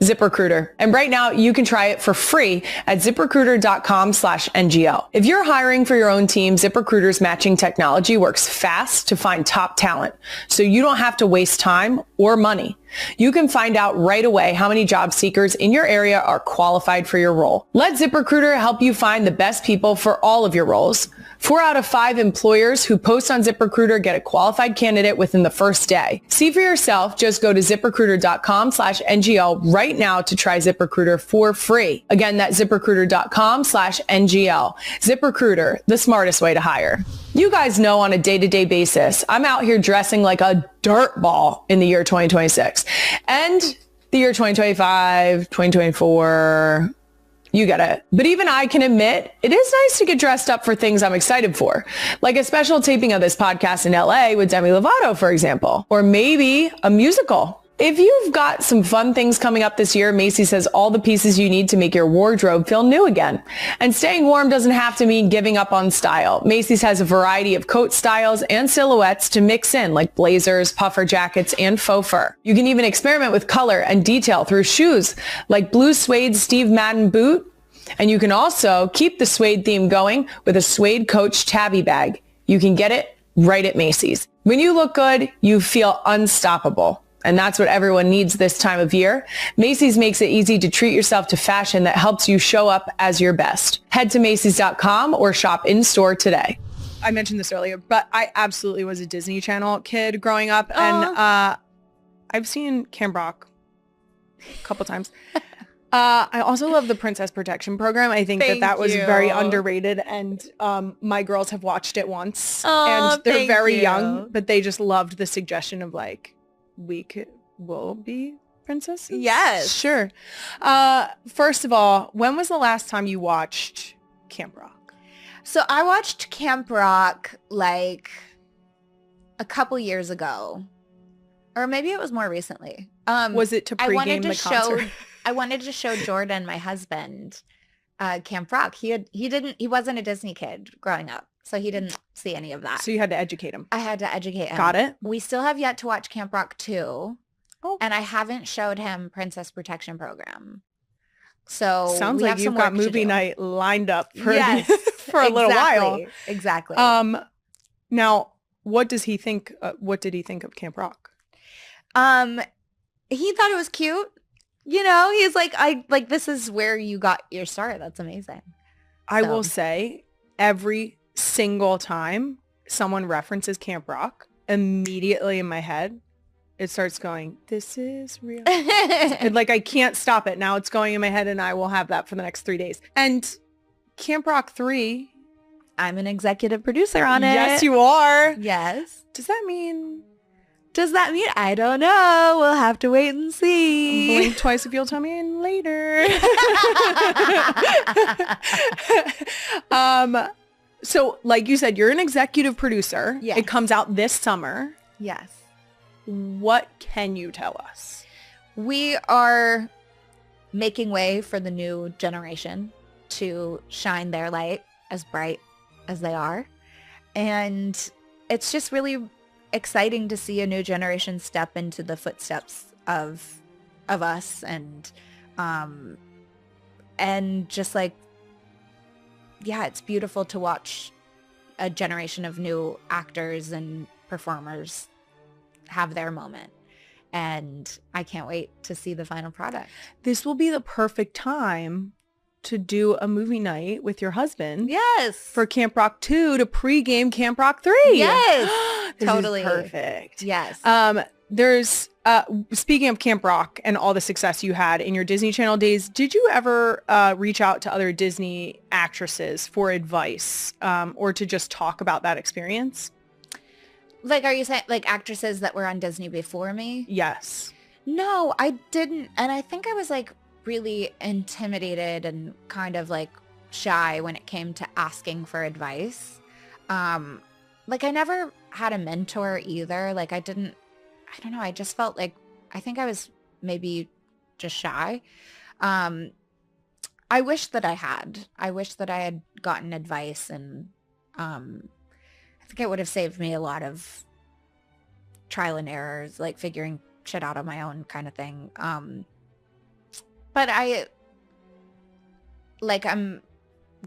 ZipRecruiter. And right now you can try it for free at ZipRecruiter.com/NGL. If you're hiring for your own team, ZipRecruiter's matching technology works fast to find top talent, so you don't have to waste time or money. You can find out right away how many job seekers in your area are qualified for your role. Let ZipRecruiter help you find the best people for all of your roles. 4 out of 5 employers who post on ZipRecruiter get a qualified candidate within the first day. See for yourself. Just go to ZipRecruiter.com/NGL right now to try ZipRecruiter for free. Again, that's ZipRecruiter.com/NGL. ZipRecruiter, the smartest way to hire. You guys know on a day-to-day basis, I'm out here dressing like a dirt ball in the year 2026. And the year 2025, 2024. You get it. But even I can admit, it is nice to get dressed up for things I'm excited for. Like a special taping of this podcast in LA with Demi Lovato, for example. Or maybe a musical. If you've got some fun things coming up this year, Macy's has all the pieces you need to make your wardrobe feel new again. And staying warm doesn't have to mean giving up on style. Macy's has a variety of coat styles and silhouettes to mix in, like blazers, puffer jackets, and faux fur. You can even experiment with color and detail through shoes, like blue suede Steve Madden boot. And you can also keep the suede theme going with a suede Coach tabby bag. You can get it right at Macy's. When you look good, you feel unstoppable. And that's what everyone needs this time of year. Macy's makes it easy to treat yourself to fashion that helps you show up as your best. Head to Macy's.com or shop in-store today. I mentioned this earlier, but I absolutely was a Disney Channel kid growing up. And I've seen Camp Rock a couple times. I also love the Princess Protection Program. I think that was very underrated. And my girls have watched it once. And they're very young, but they just loved the suggestion of like, will be princesses? Yes. Sure. First of all, when was the last time you watched Camp Rock? So I watched Camp Rock like a couple years ago, or maybe it was more recently. Was it to pregame the concert? I wanted to show Jordan, my husband, Camp Rock. He wasn't a Disney kid growing up, so he didn't see any of that. So you had to educate him. I had to educate him. Got it. We still have yet to watch Camp Rock 2. Oh. And I haven't showed him Princess Protection Program. So sounds we like have you've some got work to movie do. night lined up for Yes, for a little while. Exactly. Now, what does he think? What did he think of Camp Rock? He thought it was cute. You know, he's like, this is where you got your start. That's amazing. I will say, every single time someone references Camp Rock, immediately in my head, it starts going, this is real. And, like, I can't stop it. Now it's going in my head, and I will have that for the next 3 days. And Camp Rock 3. I'm an executive producer on it. Yes, you are. Yes. Does that mean... I don't know. We'll have to wait and see. Blink twice if you'll tell me later. So like you said, you're an executive producer. Yes. It comes out this summer. Yes. What can you tell us? We are making way for the new generation to shine their light as bright as they are. And it's just really exciting to see a new generation step into the footsteps of us and just like, yeah, it's beautiful to watch a generation of new actors and performers have their moment. And I can't wait to see the final product. This will be the perfect time to do a movie night with your husband. Yes. For Camp Rock 2 to pregame Camp Rock 3. Yes. This totally. is perfect. Yes. There's speaking of Camp Rock and all the success you had in your Disney Channel days, did you ever reach out to other Disney actresses for advice or to just talk about that experience? Like, are you saying like actresses that were on Disney before me? Yes. No, I didn't. And I think I was like really intimidated and kind of like shy when it came to asking for advice. Like I never had a mentor either. Like I don't know. I just felt like, I think I was maybe just shy. I wish that I had gotten advice, and I think it would have saved me a lot of trial and errors, like figuring shit out on my own kind of thing. But I'm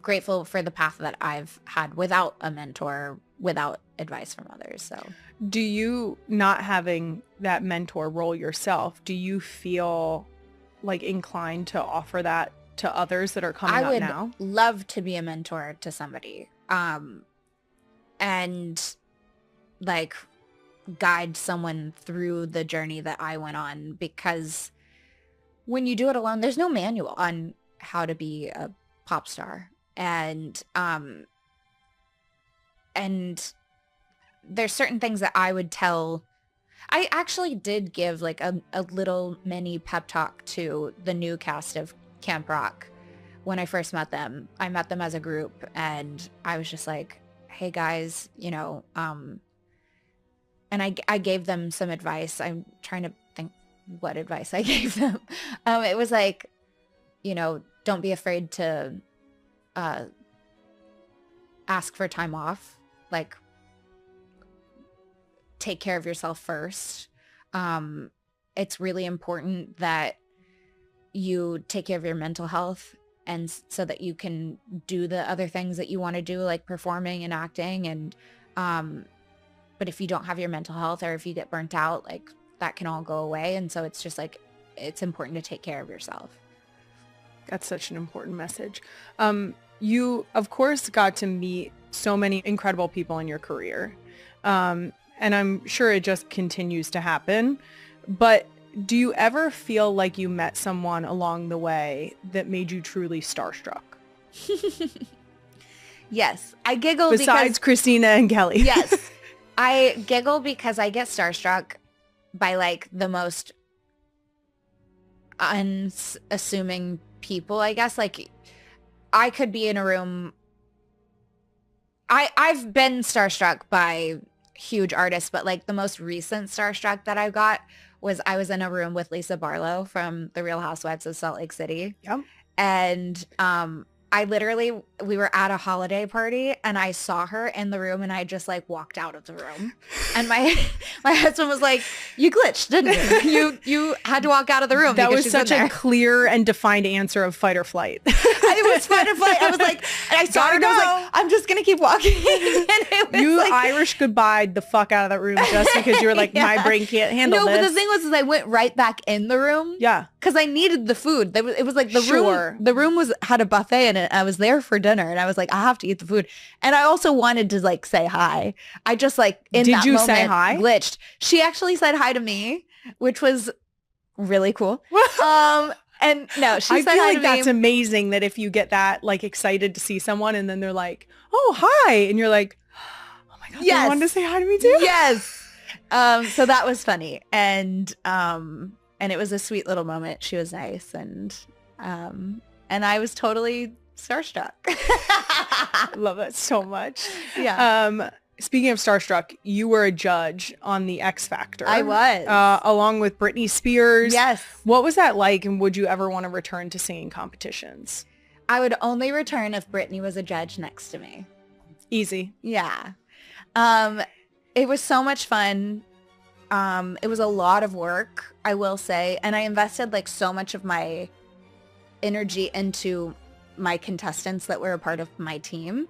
grateful for the path that I've had without a mentor, without advice from others. So do you, not having that mentor role yourself, do you feel like inclined to offer that to others that are coming up now? I would love to be a mentor to somebody. And like guide someone through the journey that I went on, because when you do it alone, there's no manual on how to be a pop star. And there's certain things that I would tell I actually did give like a little mini pep talk to the new cast of Camp Rock when I first met them. I met them as a group and I was just like, hey guys, you know, and I gave them some advice. I'm trying to think what advice I gave them. It was like, you know, don't be afraid to ask for time off. Like, take care of yourself first. It's really important that you take care of your mental health and so that you can do the other things that you want to do, like performing and acting. And but if you don't have your mental health or if you get burnt out, like that can all go away. And so it's just like, it's important to take care of yourself. That's such an important message. You, of course, got to meet so many incredible people in your career. And I'm sure it just continues to happen. But do you ever feel like you met someone along the way that made you truly starstruck? Yes. I giggle Besides Christina and Kelly. Yes. I giggle because I get starstruck by like the most unassuming people, I guess. Like I could be in a room. I've been starstruck by huge artists, but like the most recent starstruck that I got was I was in a room with Lisa Barlow from The Real Housewives of Salt Lake City. Yep. And we were at a holiday party and I saw her in the room and I just like walked out of the room. And my husband was like, you glitched, didn't you? You had to walk out of the room. That was such a clear and defined answer of fight or flight. It was fight or flight. I was like, and I saw her and I was like, I'm just going to keep walking. And it was you like, Irish goodbye the fuck out of that room just because you were like, my brain can't handle this. No, but the thing was is I went right back in the room. Yeah. Because I needed the food. It was like the room. The room had a buffet in it. I was there for dinner and I was like, I have to eat the food. And I also wanted to like say hi. I just like in that moment say hi? Glitched. She actually said hi to me, which was really cool. And no, she said I feel hi like to that's me. amazing that if you get that like excited to see someone and then they're like, oh, hi. And you're like, oh my God, Yes. they wanted to say hi to me too. Yes. So that was funny. And it was a sweet little moment. She was nice. And I was totally starstruck. Love that so much. Yeah. Speaking of starstruck, you were a judge on the X Factor. I was. Along with Britney Spears. Yes. What was that like? And would you ever want to return to singing competitions? I would only return if Britney was a judge next to me. Easy. Yeah. It was so much fun. It was a lot of work, I will say. And I invested like so much of my energy into my contestants that were a part of my team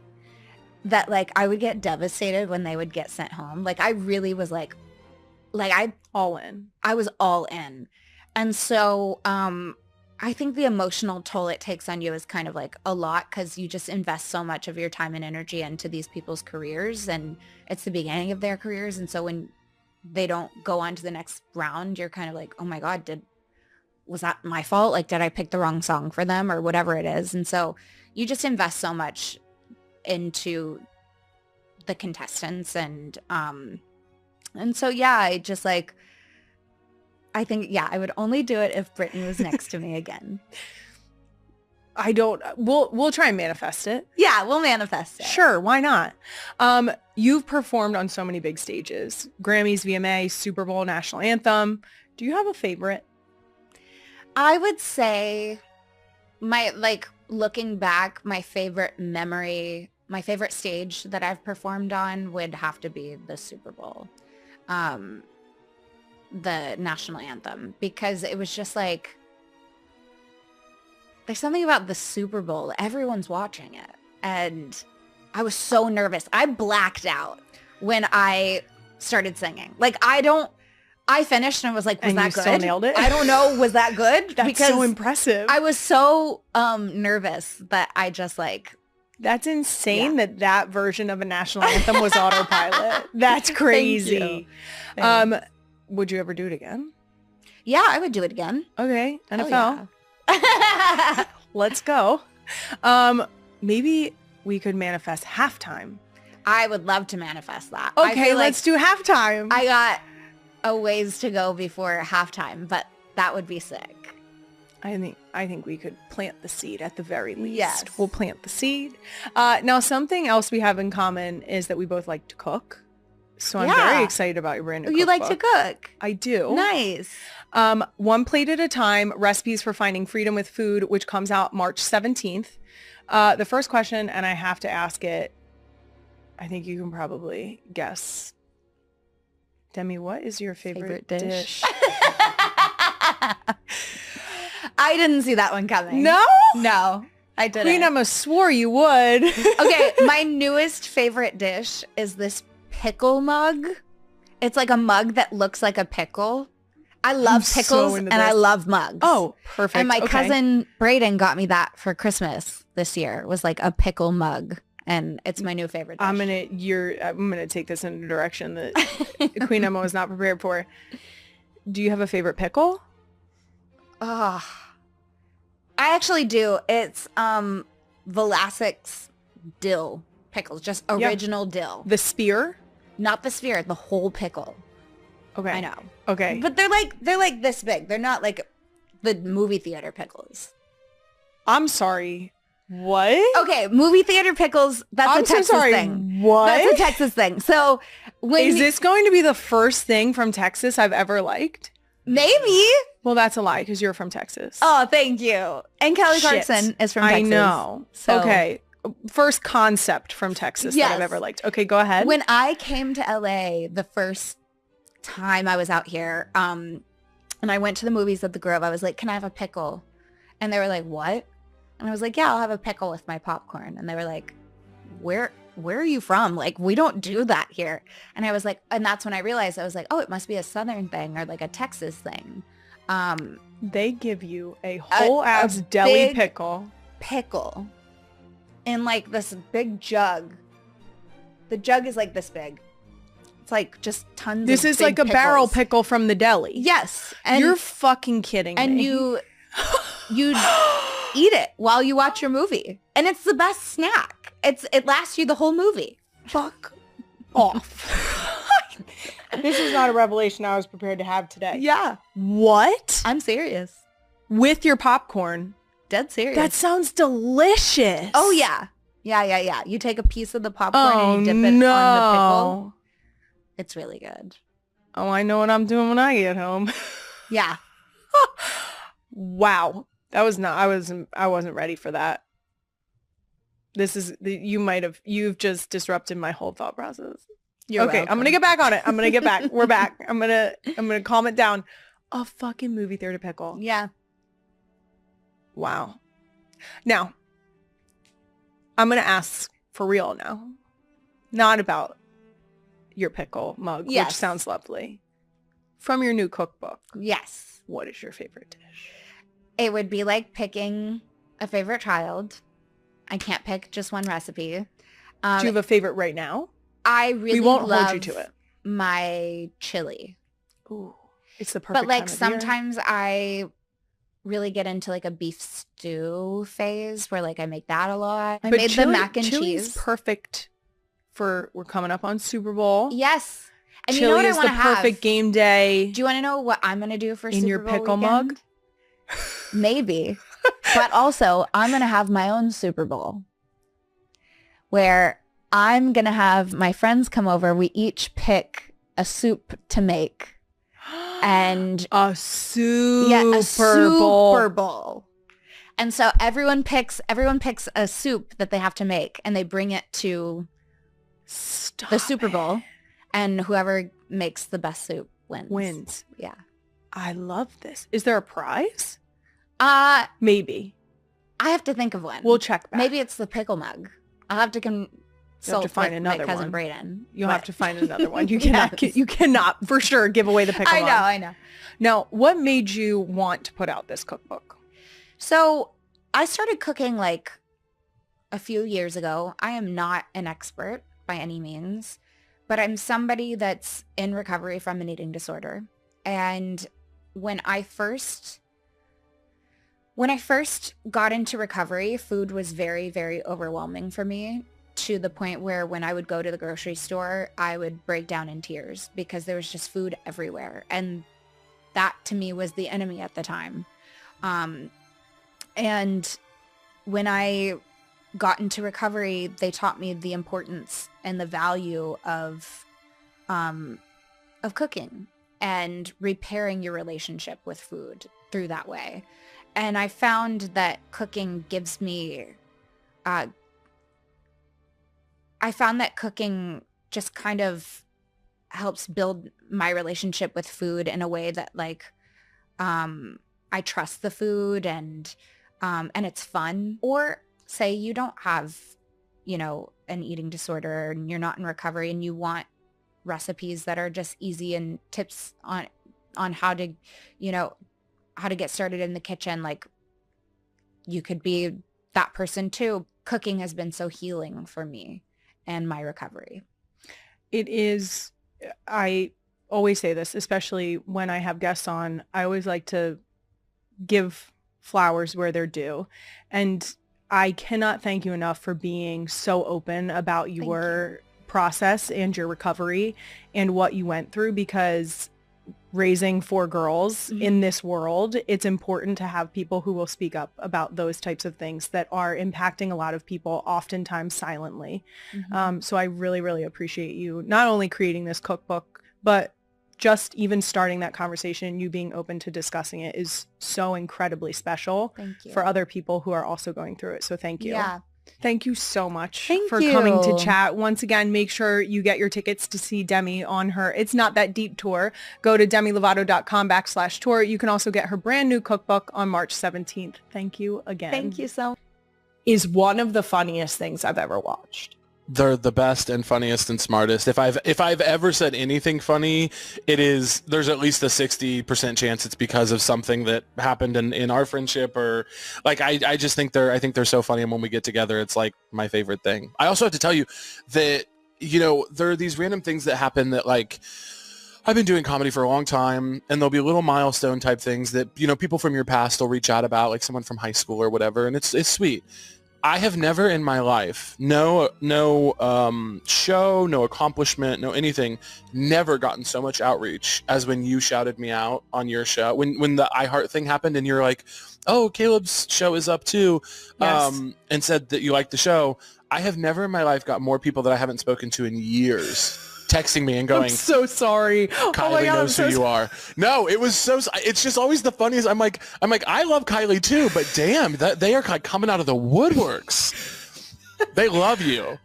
that like I would get devastated when they would get sent home. Like I really was like All in. I was all in. And so I think the emotional toll it takes on you is kind of like a lot because you just invest so much of your time and energy into these people's careers and it's the beginning of their careers. And so when they don't go on to the next round, you're kind of like, oh my God, was that my fault? Like, did I pick the wrong song for them or whatever it is? And so you just invest so much into the contestants and so yeah, I just like I think I would only do it if Britney was next to me again. We'll try and manifest it. Yeah, we'll manifest it. Sure, why not? You've performed on so many big stages. Grammys, VMA, Super Bowl, National Anthem. Do you have a favorite? I would say looking back, my favorite memory, my favorite stage that I've performed on would have to be the Super Bowl, the National Anthem, because it was just like, there's something about the Super Bowl. Everyone's watching it. And I was so nervous. I blacked out when I started singing. Like, I finished and was like, was and that you good? Still nailed it? I don't know. Was that good? That's because so impressive. I was so nervous that I just like. That's insane that version of a national anthem was autopilot. That's crazy. Thank you. Would you ever do it again? Yeah, I would do it again. Okay. NFL. Yeah. Let's go. Maybe we could manifest halftime. I would love to manifest that. Okay, let's do halftime. I got a ways to go before halftime, but that would be sick. I think we could plant the seed at the very least. Yes. We'll plant the seed. Now, something else we have in common is that we both like to cook. So I'm very excited about your brand new cookbook. You like to cook? I do. Nice. One Plate at a Time, Recipes for Finding Freedom with Food, which comes out March 17th. The first question, and I have to ask it, I think you can probably guess. Demi, what is your favorite dish? I didn't see that one coming. No? No, I didn't. Queen Emma swore you would. Okay, my newest favorite dish is this pickle mug. It's like a mug that looks like a pickle. I love pickles and I love mugs. Oh, perfect. And my cousin Brayden got me that for Christmas this year. It was like a pickle mug. And it's my new favorite dish. I'm gonna take this in a direction that Queen Emma was not prepared for. Do you have a favorite pickle? Oh, I actually do. It's Velasquez dill pickles, just original dill. The spear? Not the sphere, the whole pickle. Okay. I know. Okay. But they're like this big. They're not like the movie theater pickles. I'm sorry. What? Okay, movie theater pickles, that's a Texas thing. What? That's a Texas thing. So when Is this going to be the first thing from Texas I've ever liked? Maybe. Well, that's a lie because you're from Texas. Oh, thank you. And Kelly Clarkson is from Texas. I know. So okay. First concept from Texas that I've ever liked. Okay, go ahead. When I came to LA the first time I was out here, and I went to the movies at the Grove, I was like, can I have a pickle? And they were like, what? And I was like, yeah, I'll have a pickle with my popcorn. And they were like, where are you from? Like, we don't do that here. And I was like, and that's when I realized, I was like, oh, it must be a Southern thing or like a Texas thing. They give you a whole ass deli pickle in like this big jug. The jug is like this big. It's like just tons This of is big like a pickles. barrel pickle from the deli. Yes. And you're fucking kidding and me. you eat it while you watch your movie. And it's the best snack. It lasts you the whole movie. Fuck off. This is not a revelation I was prepared to have today. Yeah. What? I'm serious. With your popcorn? Dead serious. That sounds delicious. Oh, yeah. Yeah. You take a piece of the popcorn and you dip it on the pickle. It's really good. Oh, I know what I'm doing when I get home. Yeah. Wow. That was not, I wasn't ready for that. You've just disrupted my whole thought process. You're okay, welcome. I'm going to get back on it. I'm going to get back. We're back. I'm going to calm it down. A fucking movie theater pickle. Yeah. Wow. Now, I'm going to ask for real now. Not about your pickle mug, which sounds lovely. From your new cookbook. Yes. What is your favorite dish? It would be like picking a favorite child. I can't pick just one recipe. Do you have a favorite right now? I really we won't love hold you to it. My chili. Ooh, it's the perfect But like time of sometimes I really get into like a beef stew phase where like I make that a lot. I made the mac and chili's cheese. Perfect for, we're coming up on Super Bowl. Yes. And Chili you know what is I want to the have? perfect game day. Do you want to know what I'm going to do for in Super your Bowl pickle weekend? mug? Maybe. But also, I'm going to have my own Super Bowl where I'm going to have my friends come over. We each pick a soup to make. And a super Super Bowl. And so everyone picks a soup that they have to make and they bring it to the Super Bowl. And whoever makes the best soup wins. Yeah. I love this. Is there a prize? Maybe. I have to think of one. We'll check back. Maybe it's the pickle mug. I'll have to consult with find another my cousin one. Braden. You'll have to find another one. You cannot. You cannot for sure give away the pickle mug. I know. Now, what made you want to put out this cookbook? So I started cooking like a few years ago. I am not an expert by any means, but I'm somebody that's in recovery from an eating disorder. And when I first got into recovery, food was very, very overwhelming for me to the point where when I would go to the grocery store, I would break down in tears because there was just food everywhere. And that to me was the enemy at the time. And when I got into recovery, they taught me the importance and the value of cooking and repairing your relationship with food through that way. And I found that cooking gives me, I found that cooking just kind of helps build my relationship with food in a way that like, I trust the food and it's fun. Or say you don't have, you know, an eating disorder and you're not in recovery and you want recipes that are just easy and tips on how to, you know, how to get started in the kitchen. Like you could be that person too. Cooking has been so healing for me and my recovery. It is, I always say this, especially when I have guests on, I always like to give flowers where they're due. And I cannot thank you enough for being so open about your process and your recovery and what you went through, because raising 4 girls in this world, it's important to have people who will speak up about those types of things that are impacting a lot of people, oftentimes silently. So I really, really appreciate you not only creating this cookbook, but just even starting that conversation, you being open to discussing it is so incredibly special for other people who are also going through it. So thank you. Yeah. Thank you so much Thank for you. coming to chat. Once again, make sure you get your tickets to see Demi on her It's Not That Deep tour. Go to demilovato.com/tour. You can also get her brand new cookbook on March 17th. Thank you again. Thank you so much. Is one of the funniest things I've ever watched. They're the best and funniest and smartest. If I've ever said anything funny, it is, there's at least a 60% chance it's because of something that happened in our friendship, or like I just think they're so funny, and when we get together it's like my favorite thing. I also have to tell you that, you know, there are these random things that happen that, like, I've been doing comedy for a long time, and there'll be little milestone type things that, you know, people from your past will reach out about, like someone from high school or whatever, and it's sweet. I have never in my life, no show, no accomplishment, no anything, never gotten so much outreach as when you shouted me out on your show. When the iHeart thing happened and you're like, oh, Caleb's show is up too, and said that you liked the show. I have never in my life got more people that I haven't spoken to in years texting me and going, I'm so sorry. Kylie knows who you are. No, it was so, it's just always the funniest. I'm like, I love Kylie too, but damn, they are like coming out of the woodworks. They love you.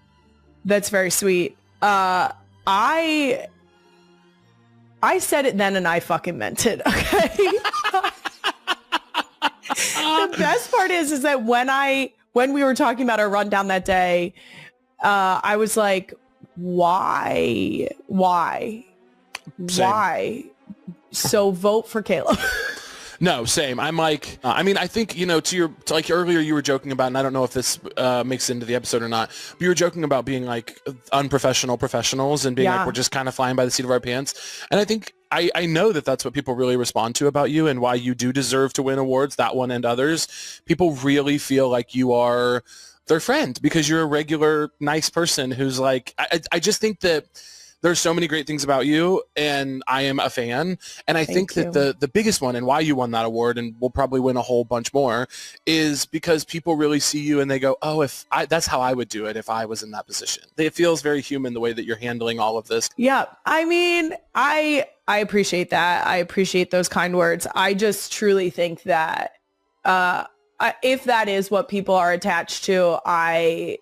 That's very sweet. I said it then and I fucking meant it. Okay. The best part is that when we were talking about our rundown that day, I was like, why? So vote for Caleb. No, same. I'm like, I mean, I think, you know, to like earlier you were joking about, and I don't know if this makes it into the episode or not, but you were joking about being like unprofessional professionals and being like, we're just kind of flying by the seat of our pants. And I think I know that that's what people really respond to about you and why you do deserve to win awards, that one and others. People really feel like you are their friend because you're a regular, nice person who's like, I just think that there's so many great things about you, and I am a fan. And I think that the biggest one and why you won that award, and we'll probably win a whole bunch more, is because people really see you and they go, oh, that's how I would do it if I was in that position. It feels very human the way that you're handling all of this. Yeah. I mean, I appreciate that. I appreciate those kind words. I just truly think that if that is what people are attached to, I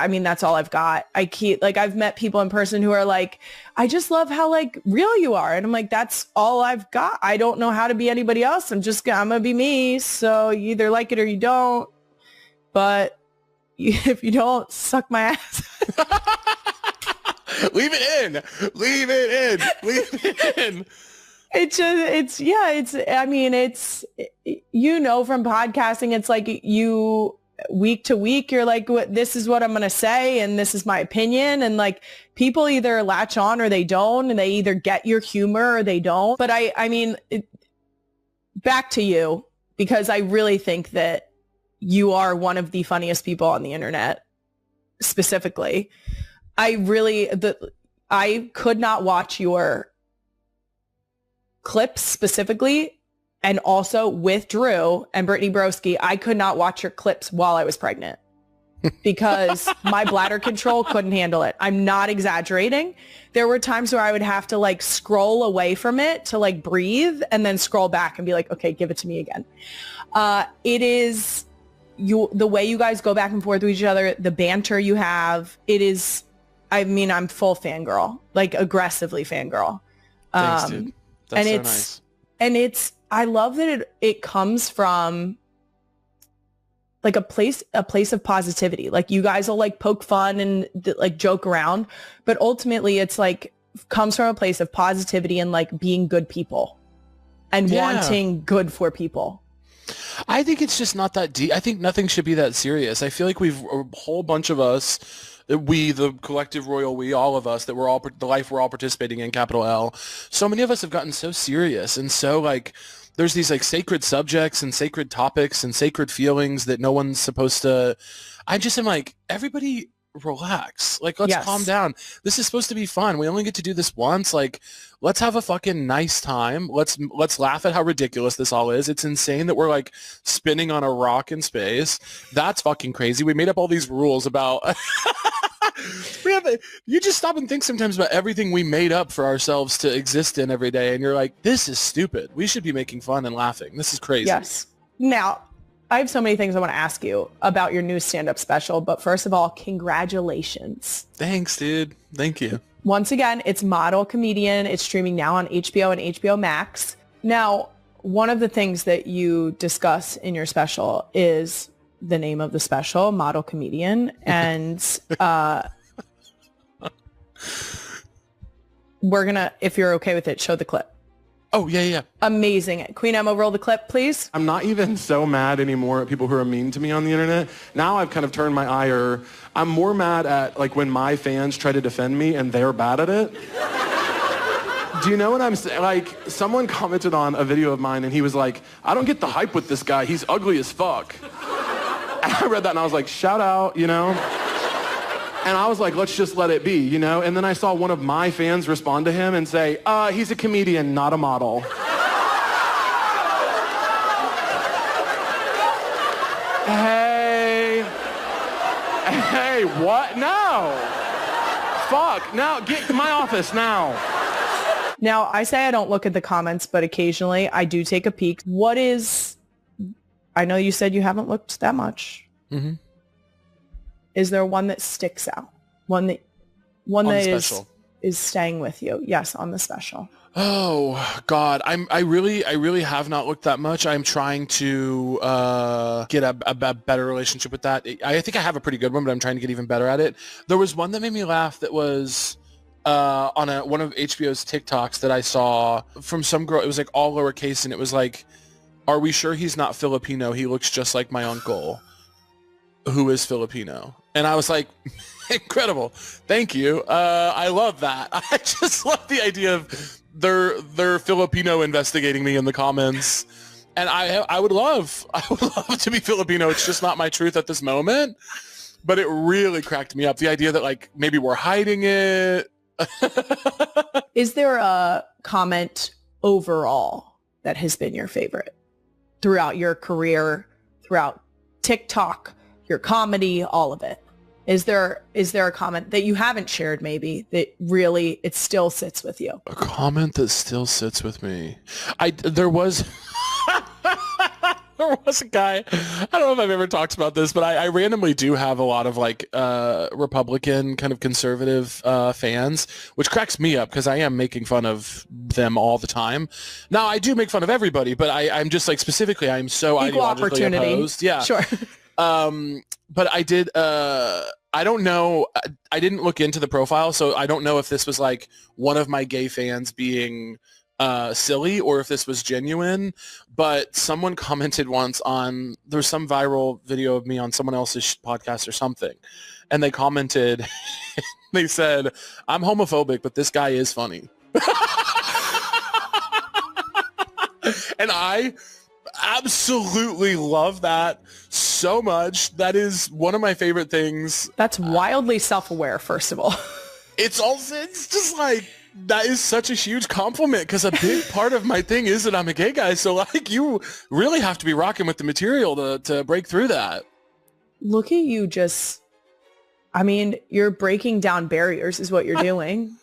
mean, that's all I've got. I've met people in person who are like, I just love how like real you are. And I'm like, that's all I've got. I don't know how to be anybody else. I'm going to be me. So you either like it or you don't. But if you don't, suck my ass. Leave it in. Leave it in. Leave it in. You know, from podcasting, it's like you week to week, you're like, this is what I'm going to say. And this is my opinion. And like people either latch on or they don't, and they either get your humor or they don't. But I mean, back to you, because I really think that you are one of the funniest people on the internet. specifically, I could not watch your clips specifically, and also with Drew and Brittany Broski, I could not watch your clips while I was pregnant because my bladder control couldn't handle it. I'm not exaggerating. There were times where I would have to like scroll away from it to like breathe and then scroll back and be like, okay, give it to me again. It is the way you guys go back and forth with each other, the banter you have, it is, I mean, I'm full fangirl, like aggressively fangirl. Thanks, dude. That's so nice. And it's, I love that it comes from like a place of positivity. Like you guys will like poke fun and like joke around, but ultimately it's like comes from a place of positivity and like being good people and wanting good for people. I think it's just not that deep. I think nothing should be that serious. I feel like a whole bunch of us, we, the collective royal we, all of us, that we're all, the life we're all participating in, capital L, so many of us have gotten so serious and so like, there's these like sacred subjects and sacred topics and sacred feelings that no one's supposed to, I just am like, everybody relax. Like, let's calm down. This is supposed to be fun. We only get to do this once. Like, let's have a fucking nice time. Let's laugh at how ridiculous this all is. It's insane that we're like spinning on a rock in space. That's fucking crazy. We made up all these rules about you just stop and think sometimes about everything we made up for ourselves to exist in every day, and you're like, this is stupid. We should be making fun and laughing. This is crazy. Yes. Now, I have so many things I want to ask you about your new stand-up special, but first of all, congratulations. Thanks, dude. Thank you. Once again, it's Model Comedian. It's streaming now on HBO and HBO Max. Now, one of the things that you discuss in your special is the name of the special, Model Comedian, and we're gonna, if you're okay with it, show the clip. Oh, yeah. Amazing. Queen Emma, roll the clip, please. I'm not even so mad anymore at people who are mean to me on the internet. Now I've kind of turned my ire. I'm more mad at like when my fans try to defend me and they're bad at it. Do you know what I'm saying? Like, someone commented on a video of mine and he was like, I don't get the hype with this guy. He's ugly as fuck. And I read that and I was like, shout out, you know? And I was like, let's just let it be, you know? And then I saw one of my fans respond to him and say, he's a comedian, not a model. Hey, what? No. Fuck, now, get to my office now. Now, I say I don't look at the comments, but occasionally I do take a peek. I know you said you haven't looked that much. Mm-hmm. Is there one that sticks out? One that is staying with you? Yes, on the special. Oh God, I really have not looked that much. I'm trying to get a better relationship with that. I think I have a pretty good one, but I'm trying to get even better at it. There was one that made me laugh that was on one of HBO's TikToks that I saw from some girl. It was like all lowercase, and it was like, "Are we sure he's not Filipino? He looks just like my uncle, who is Filipino." And I was like, incredible. Thank you. I love that. I just love the idea of they're Filipino investigating me in the comments. And I would love to be Filipino. It's just not my truth at this moment. But it really cracked me up. The idea that like maybe we're hiding it. Is there a comment overall that has been your favorite throughout your career, throughout TikTok, your comedy, all of it? Is there a comment that you haven't shared maybe that really it still sits with you? A comment that still sits with me. There was a guy, I don't know if I've ever talked about this, but I randomly do have a lot of like Republican kind of conservative fans, which cracks me up because I am making fun of them all the time. Now I do make fun of everybody, but I'm just like specifically I'm so equal ideologically opportunity. opposed. Yeah. Sure. But I did, I don't know, I didn't look into the profile, so I don't know if this was like one of my gay fans being silly or if this was genuine, but someone commented once on, there's some viral video of me on someone else's podcast or something, and they commented, they said, I'm homophobic, but this guy is funny. And I absolutely love that so much. That is one of my favorite things. That's wildly self-aware, first of all. It's just like, that is such a huge compliment because a big part of my thing is that I'm a gay guy. So like, you really have to be rocking with the material to break through that. Look at you I mean, you're breaking down barriers is what you're doing.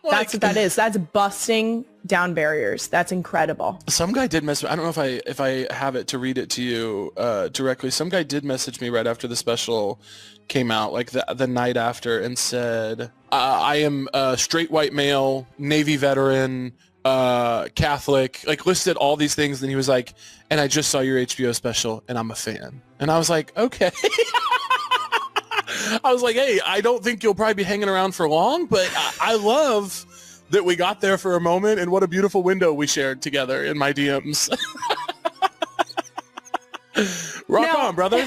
That's what that is. That's busting down barriers. That's incredible. Some guy did message. I don't know if I have it to read it to you directly. Some guy did message me right after the special came out, like the night after, and said, I am a straight white male, Navy veteran, Catholic, like listed all these things. And he was like, and I just saw your HBO special and I'm a fan. And I was like, okay. I was like, hey, I don't think you'll probably be hanging around for long, but I love that we got there for a moment, and what a beautiful window we shared together in my DMs. Rock on, brother.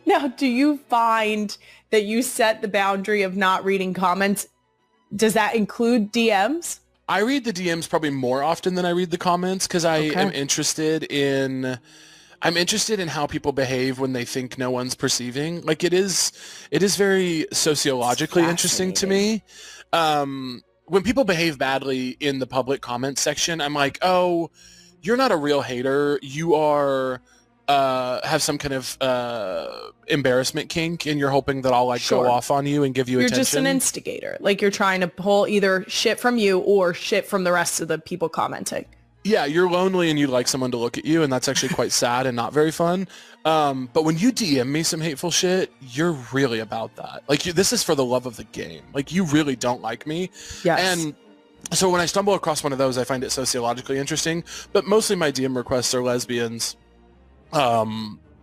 Now, do you find that you set the boundary of not reading comments? Does that include DMs? I read the DMs probably more often than I read the comments because I am interested in... I'm interested in how people behave when they think no one's perceiving. Like it is very sociologically interesting to me. When people behave badly in the public comment section, I'm like, oh, you're not a real hater. You are have some kind of embarrassment kink, and you're hoping that I'll go off on you and give you attention. You're just an instigator. Like you're trying to pull either shit from you or shit from the rest of the people commenting. Yeah, you're lonely and you'd like someone to look at you, and that's actually quite sad and not very fun. But when you DM me some hateful shit, you're really about that. Like, this is for the love of the game. Like, you really don't like me. Yes. And so when I stumble across one of those, I find it sociologically interesting. But mostly my DM requests are lesbians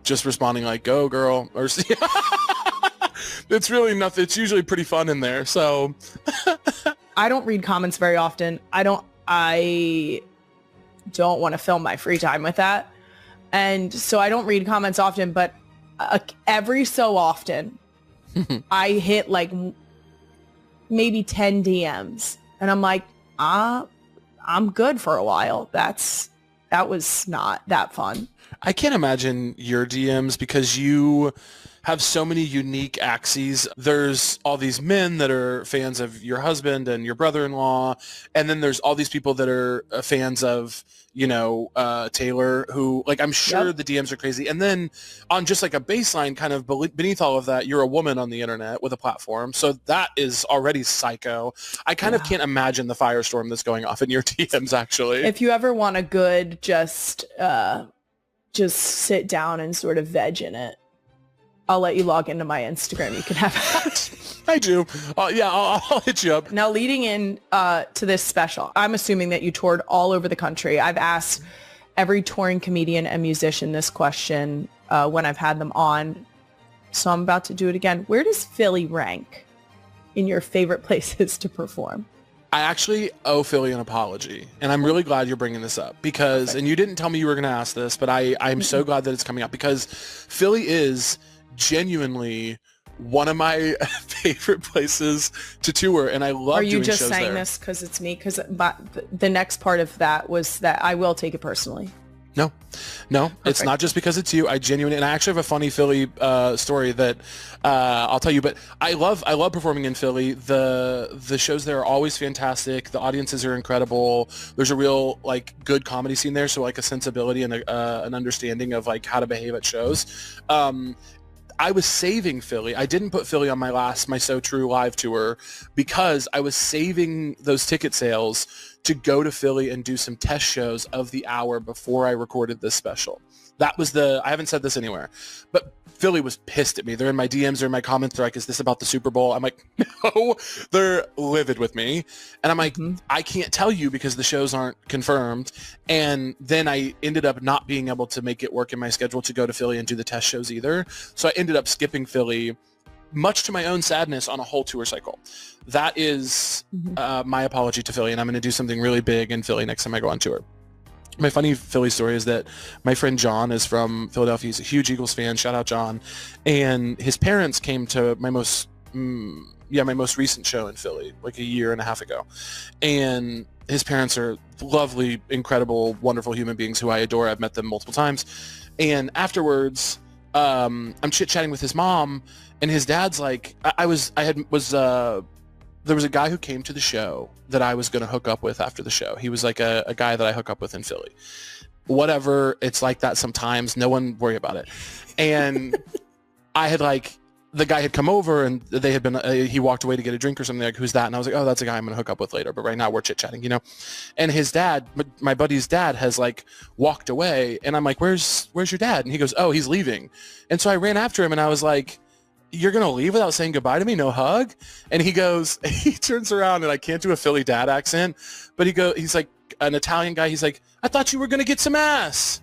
just responding like, go, girl. Or it's really nothing. It's usually pretty fun in there. So I don't read comments very often. I don't want to fill my free time with that. And so I don't read comments often, but every so often I hit like maybe 10 DMs and I'm like, I'm good for a while. That was not that fun. I can't imagine your DMs because you have so many unique axes. There's all these men that are fans of your husband and your brother-in-law. And then there's all these people that are fans of, Taylor, who, like, I'm sure the DMs are crazy. And then on just like a baseline kind of beneath all of that, you're a woman on the internet with a platform. So that is already psycho. I kind of can't imagine the firestorm that's going off in your DMs, actually. If you ever want a good, just sit down and sort of veg in it, I'll let you log into my Instagram. You can have that. I do. I'll hit you up. Now, leading in to this special, I'm assuming that you toured all over the country. I've asked every touring comedian and musician this question when I've had them on. So I'm about to do it again. Where does Philly rank in your favorite places to perform? I actually owe Philly an apology, and I'm really glad you're bringing this up because, and you didn't tell me you were going to ask this, but I'm so glad that it's coming up because Philly is genuinely one of my favorite places to tour, and I love doing shows there. Are you just saying this because it's me? Because the next part of that was that I will take it personally. No, it's not just because it's you. I genuinely, and I actually have a funny Philly story that I'll tell you. But I love performing in Philly. The shows there are always fantastic. The audiences are incredible. There's a real good comedy scene there, so like a sensibility and an understanding of like how to behave at shows. I was saving Philly. I didn't put Philly on my So True live tour because I was saving those ticket sales to go to Philly and do some test shows of the hour before I recorded this special. That was I haven't said this anywhere, but Philly was pissed at me. They're in my DMs, they're in my comments. They're like, is this about the Super Bowl? I'm like, no, they're livid with me. And I'm like, I can't tell you because the shows aren't confirmed. And then I ended up not being able to make it work in my schedule to go to Philly and do the test shows either. So I ended up skipping Philly, much to my own sadness, on a whole tour cycle. That is my apology to Philly, and I'm going to do something really big in Philly next time I go on tour. My funny Philly story is that my friend John is from Philadelphia. He's a huge Eagles fan. Shout out John. And his parents came to my most recent show in Philly, like a year and a half ago. And his parents are lovely, incredible, wonderful human beings who I adore. I've met them multiple times. And afterwards, I'm chit-chatting with his mom, and his dad's like, there was a guy who came to the show that I was going to hook up with after the show. He was like a guy that I hook up with in Philly. Whatever, it's like that sometimes. No one worry about it. And I had like, the guy had come over and they had been, he walked away to get a drink or something, like, who's that? And I was like, oh, that's a guy I'm going to hook up with later. But right now we're chit-chatting, you know? And his dad, my buddy's dad, has like walked away. And I'm like, where's your dad? And he goes, oh, he's leaving. And so I ran after him and I was like, you're going to leave without saying goodbye to me? No hug? And he goes, he turns around, and I can't do a Philly dad accent, but he's like an Italian guy. He's like, I thought you were going to get some ass.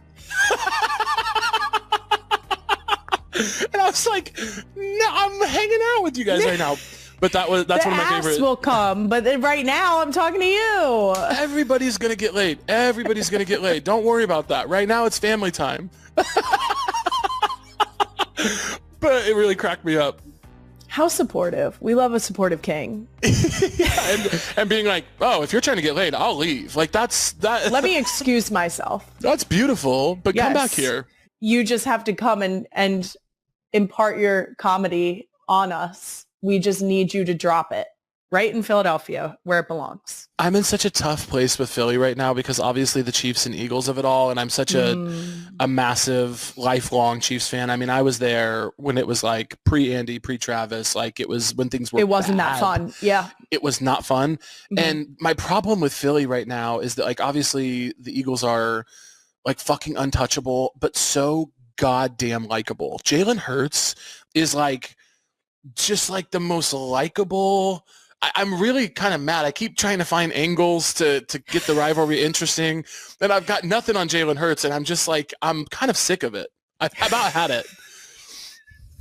And I was like, no, I'm hanging out with you guys right now. But that's one of my favorite. The ass will come, but right now I'm talking to you. Everybody's going to get laid. Everybody's going to get laid. Don't worry about that. Right now it's family time. But it really cracked me up. How supportive. We love a supportive king. Yeah, and being like, oh, if you're trying to get laid, I'll leave. Like, that. Let me excuse myself. That's beautiful, but yes. Come back here. You just have to come and impart your comedy on us. We just need you to drop it right in Philadelphia where it belongs. I'm in such a tough place with Philly right now because obviously the Chiefs and Eagles of it all. And I'm such a massive lifelong Chiefs fan. I mean, I was there when it was like pre-Andy, pre-Travis. Like it was when things were It wasn't bad. that fun. Yeah. It was not fun. Mm-hmm. And my problem with Philly right now is that like obviously the Eagles are like fucking untouchable, but so goddamn likable. Jalen Hurts is like just like the most likable. I'm really kind of mad. I keep trying to find angles to get the rivalry interesting, and I've got nothing on Jalen Hurts, and I'm just like, I'm kind of sick of it. I've about had it.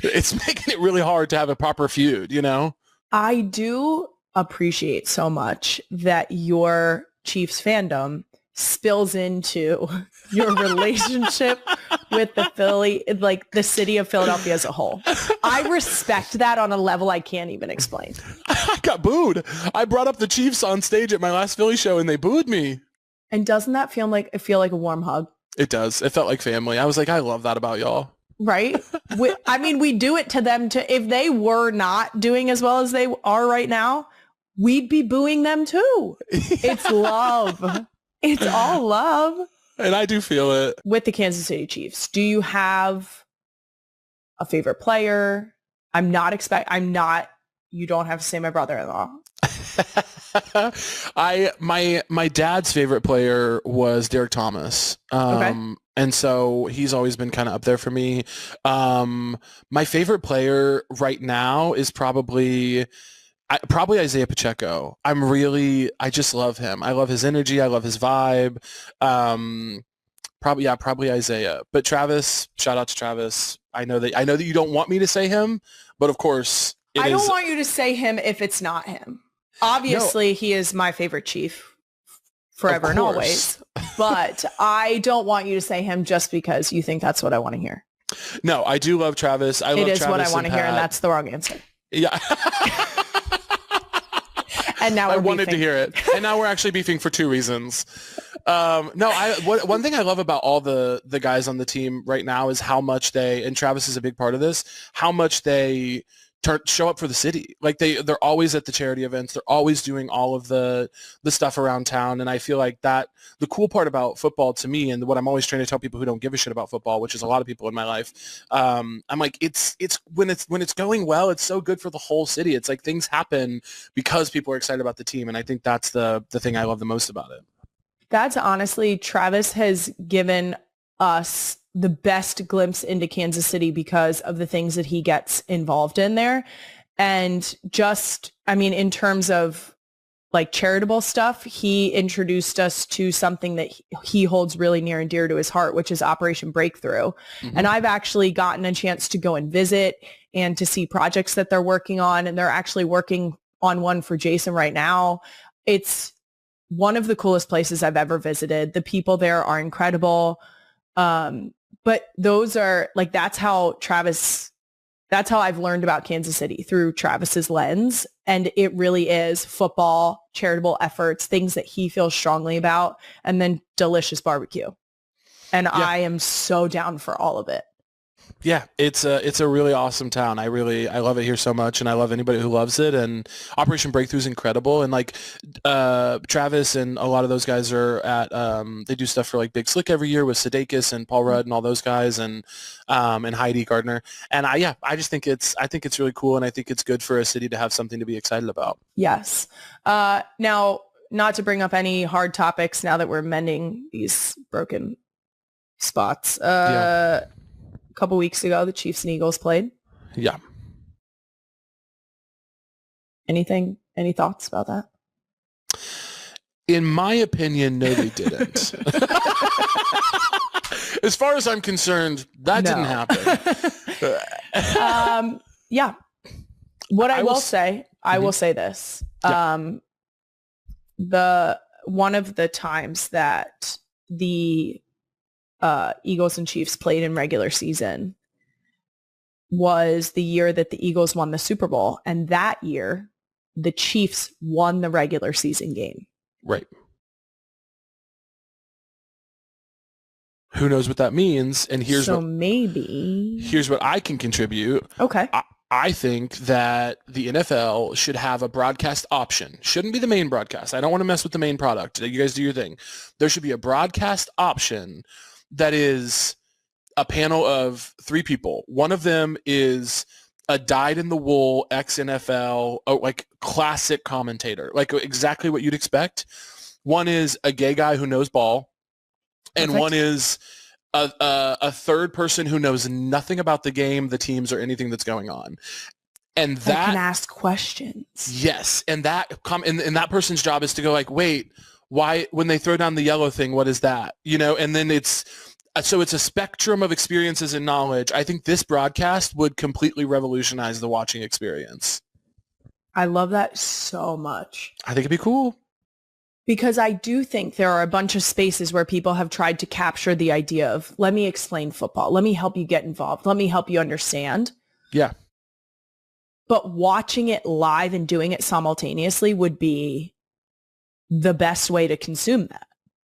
It's making it really hard to have a proper feud, you know? I do appreciate so much that your Chiefs fandom spills into your relationship with the Philly, like the city of Philadelphia as a whole. I respect that on a level I can't even explain. I got booed. I brought up the Chiefs on stage at my last Philly show and they booed me. And doesn't that feel like a warm hug? It does. It felt like family. I was like, I love that about y'all. Right? we do it to them too. If they were not doing as well as they are right now, we'd be booing them too. Yeah. It's love. It's all love. And I do feel it. With the Kansas City Chiefs, do you have a favorite player? You don't have to say my brother-in-law. My dad's favorite player was Derek Thomas. Okay. And so he's always been kind of up there for me. My favorite player right now is probably Isaiah Pacheco. I just love him. I love his energy. I love his vibe. Probably Isaiah. But Travis, shout out to Travis. I know that you don't want me to say him, but of course I don't want you to say him if it's not him. Obviously, he is my favorite Chief forever and always. But I don't want you to say him just because you think that's what I want to hear. No, I do love Travis. It is what I want to hear, and that's the wrong answer. Yeah. And now I wanted to hear it. And now we're actually beefing for two reasons. One thing I love about all the guys on the team right now is how much and Travis is a big part of this, how much they show up for the city. Like they're always at the charity events. They're always doing all of the stuff around town. And I feel like that the cool part about football to me, and what I'm always trying to tell people who don't give a shit about football, which is a lot of people in my life, I'm like, it's when it's going well, it's so good for the whole city. It's like things happen because people are excited about the team. And I think that's the thing I love the most about it. That's honestly, Travis has given us the best glimpse into Kansas City because of the things that he gets involved in there. And in terms of like charitable stuff, he introduced us to something that he holds really near and dear to his heart, which is Operation Breakthrough. Mm-hmm. And I've actually gotten a chance to go and visit and to see projects that they're working on. And they're actually working on one for Jason right now. It's one of the coolest places I've ever visited. The people there are incredible. But those are like, that's how I've learned about Kansas City, through Travis's lens. And it really is football, charitable efforts, things that he feels strongly about, and then delicious barbecue. And yeah. I am so down for all of it. Yeah, it's a really awesome town. I love it here so much, and I love anybody who loves it. And Operation Breakthrough is incredible. And like Travis and a lot of those guys are at they do stuff for like Big Slick every year with Sudeikis and Paul Rudd and all those guys, and Heidi Gardner. And I just think it's really cool, and I think it's good for a city to have something to be excited about. Yes. Now, not to bring up any hard topics now that we're mending these broken spots. A couple weeks ago, the Chiefs and Eagles played. Yeah. Any thoughts about that? In my opinion, no, they didn't. As far as I'm concerned, that didn't happen. Yeah. What I will say this. Yeah. One of the times that the Eagles and Chiefs played in regular season was the year that the Eagles won the Super Bowl. And that year, the Chiefs won the regular season game. Right. Who knows what that means? And here's what I can contribute. Okay. I think that the NFL should have a broadcast option. Shouldn't be the main broadcast. I don't want to mess with the main product. You guys do your thing. There should be a broadcast option that is a panel of 3 people. One of them is a dyed-in-the-wool ex-NFL, like classic commentator, like exactly what you'd expect. One is a gay guy who knows ball, and Perfect. One is a third person who knows nothing about the game, the teams, or anything that's going on. And that can ask questions. Yes, and that and that person's job is to go like, wait, why when they throw down the yellow thing, what is that? You know, and then it's a spectrum of experiences and knowledge. I think this broadcast would completely revolutionize the watching experience. I love that so much. I think it'd be cool. Because I do think there are a bunch of spaces where people have tried to capture the idea of, let me explain football. Let me help you get involved. Let me help you understand. Yeah. But watching it live and doing it simultaneously would be the best way to consume that.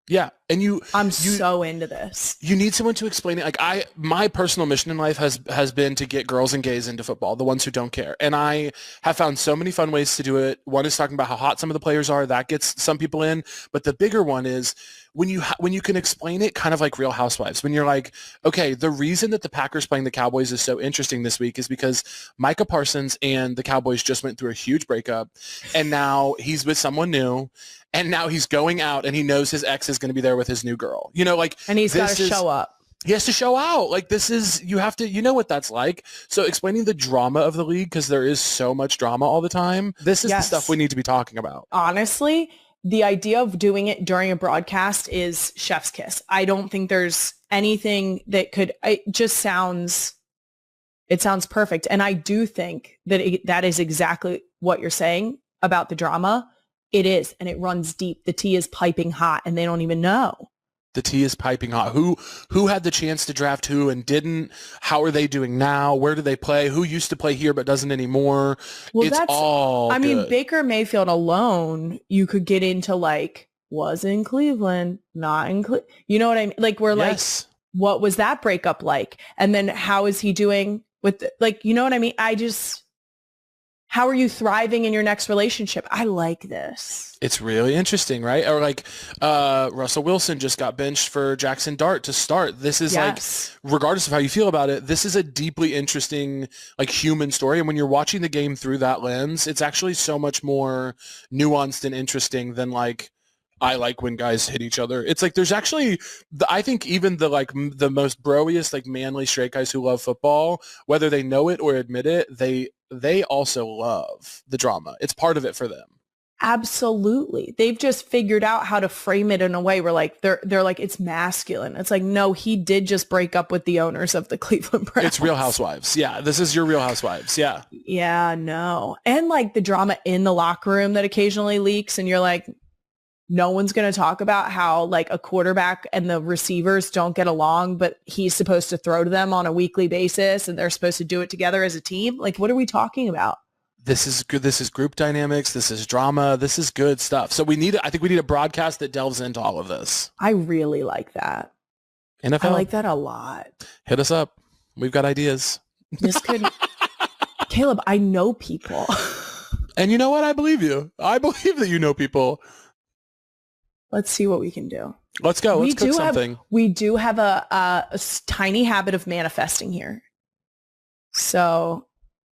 Yeah. And I'm so into this. You need someone to explain it. Like my personal mission in life has been to get girls and gays into football, the ones who don't care. And I have found so many fun ways to do it. One is talking about how hot some of the players are. That gets some people in. But the bigger one is when you can explain it kind of like Real Housewives, when you're like, okay, the reason that the Packers playing the Cowboys is so interesting this week is because Micah Parsons and the Cowboys just went through a huge breakup, and now he's with someone new. And now he's going out and he knows his ex is going to be there with his new girl. You know, like, and he's got to show up. He has to show out. Like, you know what that's like. So explaining the drama of the league, because there is so much drama all the time. This is the stuff we need to be talking about. Honestly, the idea of doing it during a broadcast is chef's kiss. I don't think there's anything that it sounds perfect. And I do think that that is exactly what you're saying about the drama. It is, and it runs deep. The tea is piping hot, and they don't even know. The tea is piping hot. Who had the chance to draft who and didn't? How are they doing now? Where do they play? Who used to play here but doesn't anymore? Well, it's all I good. mean, Baker Mayfield alone, you could get into like, was in Cleveland, not in Cleveland. You know what I mean? Like, we're like, what was that breakup like? And then how is he doing with, you know what I mean? How are you thriving in your next relationship? I like this. It's really interesting, right? Or like Russell Wilson just got benched for Jackson Dart to start. This is like, regardless of how you feel about it, this is a deeply interesting, like, human story. And when you're watching the game through that lens, it's actually so much more nuanced and interesting than like, I like when guys hit each other. It's like there's actually, I think even the most broiest, like, manly straight guys who love football, whether they know it or admit it, they also love the drama. It's part of it for them. Absolutely. They've just figured out how to frame it in a way where like they're like, it's masculine. It's like, no, he did just break up with the owners of the Cleveland Browns. It's Real Housewives. Yeah. This is your Real Housewives. Yeah. Yeah, no. And like the drama in the locker room that occasionally leaks, and you're like, no one's going to talk about how like a quarterback and the receivers don't get along, but he's supposed to throw to them on a weekly basis and they're supposed to do it together as a team. Like, what are we talking about? This is good. This is group dynamics. This is drama. This is good stuff. So I think we need a broadcast that delves into all of this. I really like that. NFL. I like that a lot. Hit us up. We've got ideas. This could, Caleb, I know people. And you know what? I believe you. I believe that you know people. Let's see what we can do. Let's go. Let's cook something. We do have a tiny habit of manifesting here. So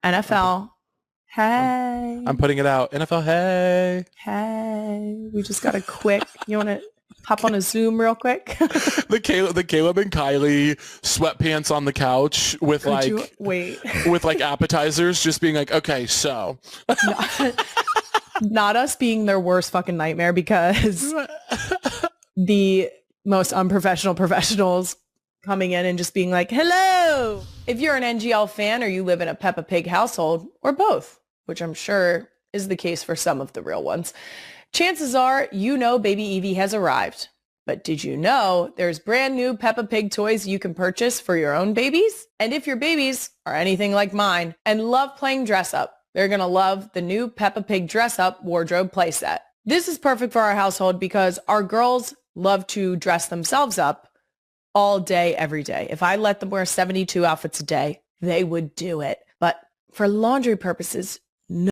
NFL, hey. I'm putting it out. NFL, hey. Hey. We just got a quick, you want to hop on a Zoom real quick? The Caleb and Kylie sweatpants on the couch with with like appetizers, just being like, okay, so. Not us being their worst fucking nightmare, because the most unprofessional professionals coming in and just being like, hello. If you're an NGL fan or you live in a Peppa Pig household, or both, which I'm sure is the case for some of the real ones, chances are you know baby Evie has arrived. But did you know there's brand new Peppa Pig toys you can purchase for your own babies? And if your babies are anything like mine and love playing dress up, they're going to love the new Peppa Pig dress up wardrobe playset. This is perfect for our household because our girls love to dress themselves up all day, every day. If I let them wear 72 outfits a day, they would do it. But for laundry purposes,